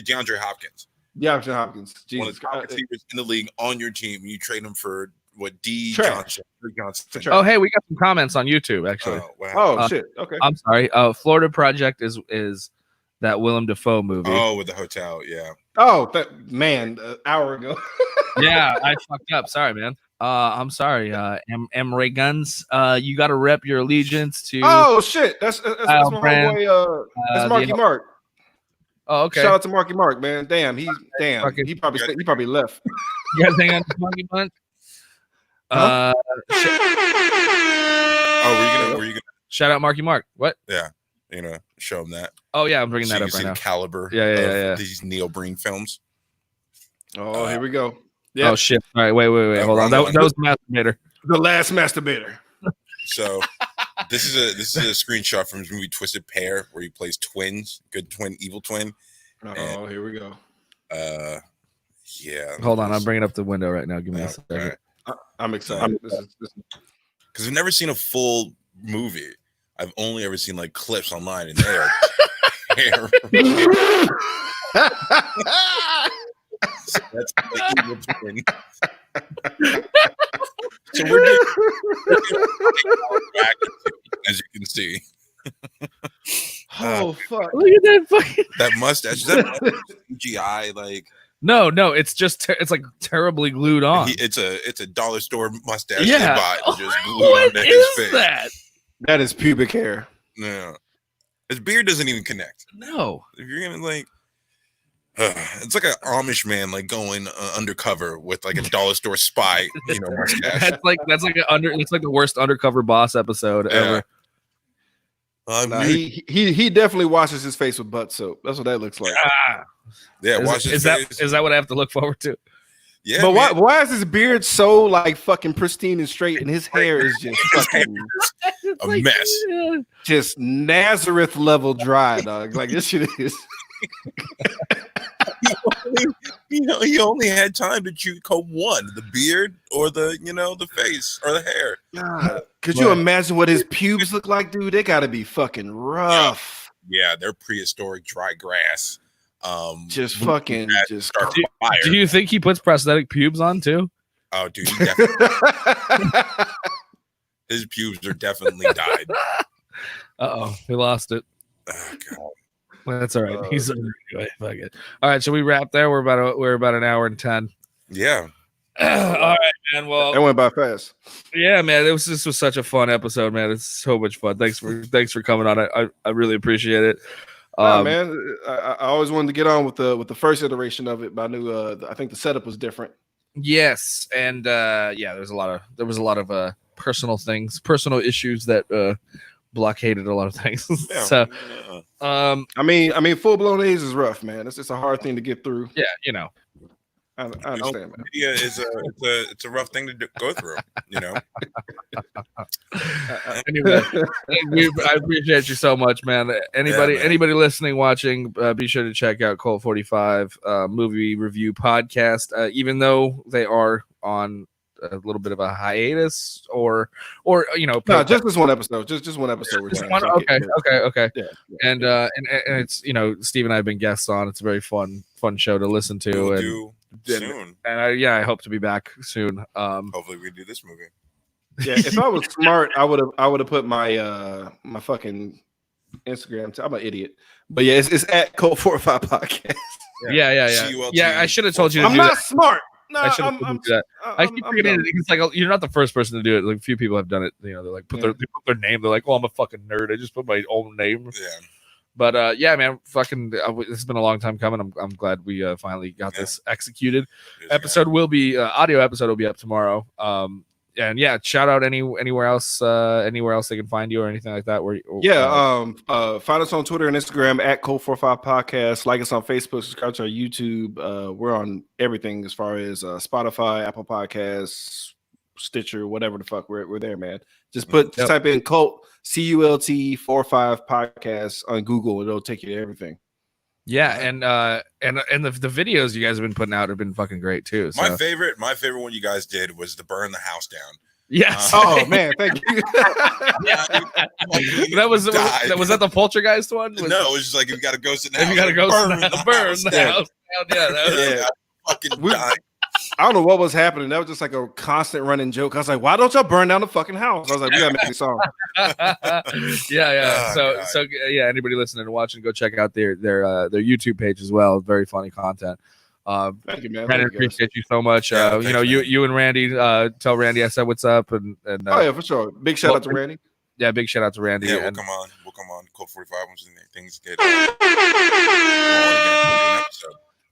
DeAndre Hopkins. DeAndre Hopkins. Jesus. One of the top receivers in the league on your team. You trade him for what? Johnson. Oh, hey, we got some comments on YouTube actually. Oh, wow. Shit. Okay. I'm sorry. Florida Project is that Willem Dafoe movie. Oh, with the hotel. Yeah. Oh, that man, an hour ago. Yeah, I fucked up. Sorry, man. I'm sorry. M. Ray Guns. You got to rep your allegiance to. Oh shit, that's my homeboy. That's Marky Mark. Oh, okay. Shout out to Marky Mark, man. Damn, he probably left. You guys hang on to Marky Mark. Were you gonna shout out Marky Mark? What? Yeah, show him that. Oh yeah, I'm bringing that up right now. The caliber. Yeah. These Neil Breen films. Oh, here we go. Yeah. Oh shit! All right, wait. Hold on. That was Masturbator. The last Masturbator. So this is a screenshot from his movie Twisted Pair, where he plays twins, good twin, evil twin. Oh, here we go. Yeah. Hold on, I'm bringing up the window right now. Give me a second. Right. I'm excited. Because I've never seen a full movie. I've only ever seen like clips online, and they are terrible. So that's the evil twin. So we're as you can see. Oh fuck! Look at that fucking mustache. Is that CGI? Like no, it's just it's like terribly glued on. It's a dollar store mustache. Yeah, just glued onto his face. That? That is pubic hair. No, his beard doesn't even connect. No, if you're gonna like. It's like an Amish man like going undercover with like a dollar store spy, mustache. That's like it's like the worst undercover boss episode ever. He definitely washes his face with butt soap. That's what that looks like. Yeah, is that what I have to look forward to? Yeah, but why is his beard so like fucking pristine and straight, and his hair is just fucking a mess, just Nazareth level dry, dog. Like this shit is. he only had time to comb one, the beard or the face or the hair. God, could you imagine what his pubes look like, dude? They gotta be fucking rough. Yeah, they're prehistoric dry grass. Just fucking just start fire. Do you think he puts prosthetic pubes on too? Oh, dude, he definitely his pubes are definitely dyed. We lost it. Oh god. Well, that's all right. He's anyway. Fuck it. All right, so we wrap there. We're about an hour and 10. Yeah. All right, man. Well, that went by fast. Yeah, man. This was such a fun episode, man. It's so much fun. Thanks for coming on. I really appreciate it. Man, I always wanted to get on with the first iteration of it, but I knew I think the setup was different. Yes, and there was a lot of personal issues that blockaded a lot of things. Yeah. So, I mean, full blown AIDS is rough, man. It's a hard thing to get through. Yeah, I understand, man. Media is it's a rough thing to go through, Anyway, I appreciate you so much, man. Anybody listening, watching, be sure to check out Colt 45 movie review podcast. Even though they are on a little bit of a hiatus, or no, just this one episode, just one episode. Okay. Yeah. And it's Steve and I have been guests on. It's a very fun show to listen to. We'll do soon. And I hope to be back soon. Hopefully we do this movie. Yeah, if I was smart, I would have put my my fucking Instagram. I'm an idiot, but yeah, it's at Colt 45 podcast. Yeah. I should have told you. I'm not smart. No, I should have told you that. I keep forgetting. It's like you're not the first person to do it. Like a few people have done it. They like put their name. They're like, "Oh, I'm a fucking nerd. I just put my own name." Yeah. But yeah, man, fucking, this has been a long time coming. I'm glad we finally got this executed. Audio episode will be up tomorrow. And yeah, shout out anywhere else they can find you or anything like that. Find us on Twitter and Instagram at Colt45 Podcast. Like us on Facebook, subscribe to our YouTube. We're on everything as far as Spotify, Apple Podcasts, Stitcher, whatever the fuck. We're there, man. Just type in Colt CULT 45 Podcast on Google, and it'll take you to everything. Yeah, and the videos you guys have been putting out have been fucking great too. So. My favorite one you guys did was the burn the house down. Yes. Oh man, thank you. Was that the Poltergeist one? No, it was just like if you got a ghost in the house. If you got a ghost in the house. Yeah, fucking died. I don't know what was happening. That was just like a constant running joke. I was like, why don't y'all burn down the fucking house? I was like, we gotta make a song. So anybody listening and watching, go check out their YouTube page as well. Very funny content. Thank you, man. Brandon, appreciate you so much. You and Randy, tell Randy I said what's up. And oh yeah, for sure. Big shout out to Randy. Yeah, big shout out to Randy. Yeah, we'll come on. Colt 45 once things get.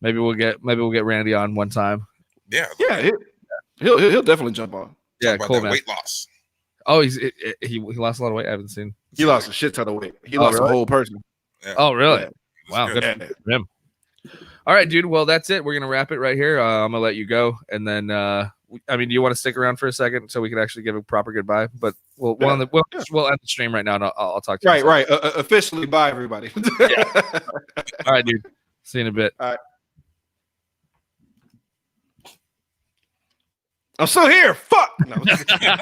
Maybe we'll get Randy on one time. Yeah, he'll definitely jump on. Yeah, cool, man. Weight loss. Oh, he lost a lot of weight. I haven't seen. He lost a shit ton of weight. He lost a whole person. Yeah. Oh, really? Yeah. Wow, good for him. All right, dude. Well, that's it. We're gonna wrap it right here. I'm gonna let you go, and then do you want to stick around for a second so we can actually give a proper goodbye? But we'll end the stream right now, and I'll talk to you. Right. Officially, bye, everybody. All right, dude. See you in a bit. All right. I'm still here. Fuck. No.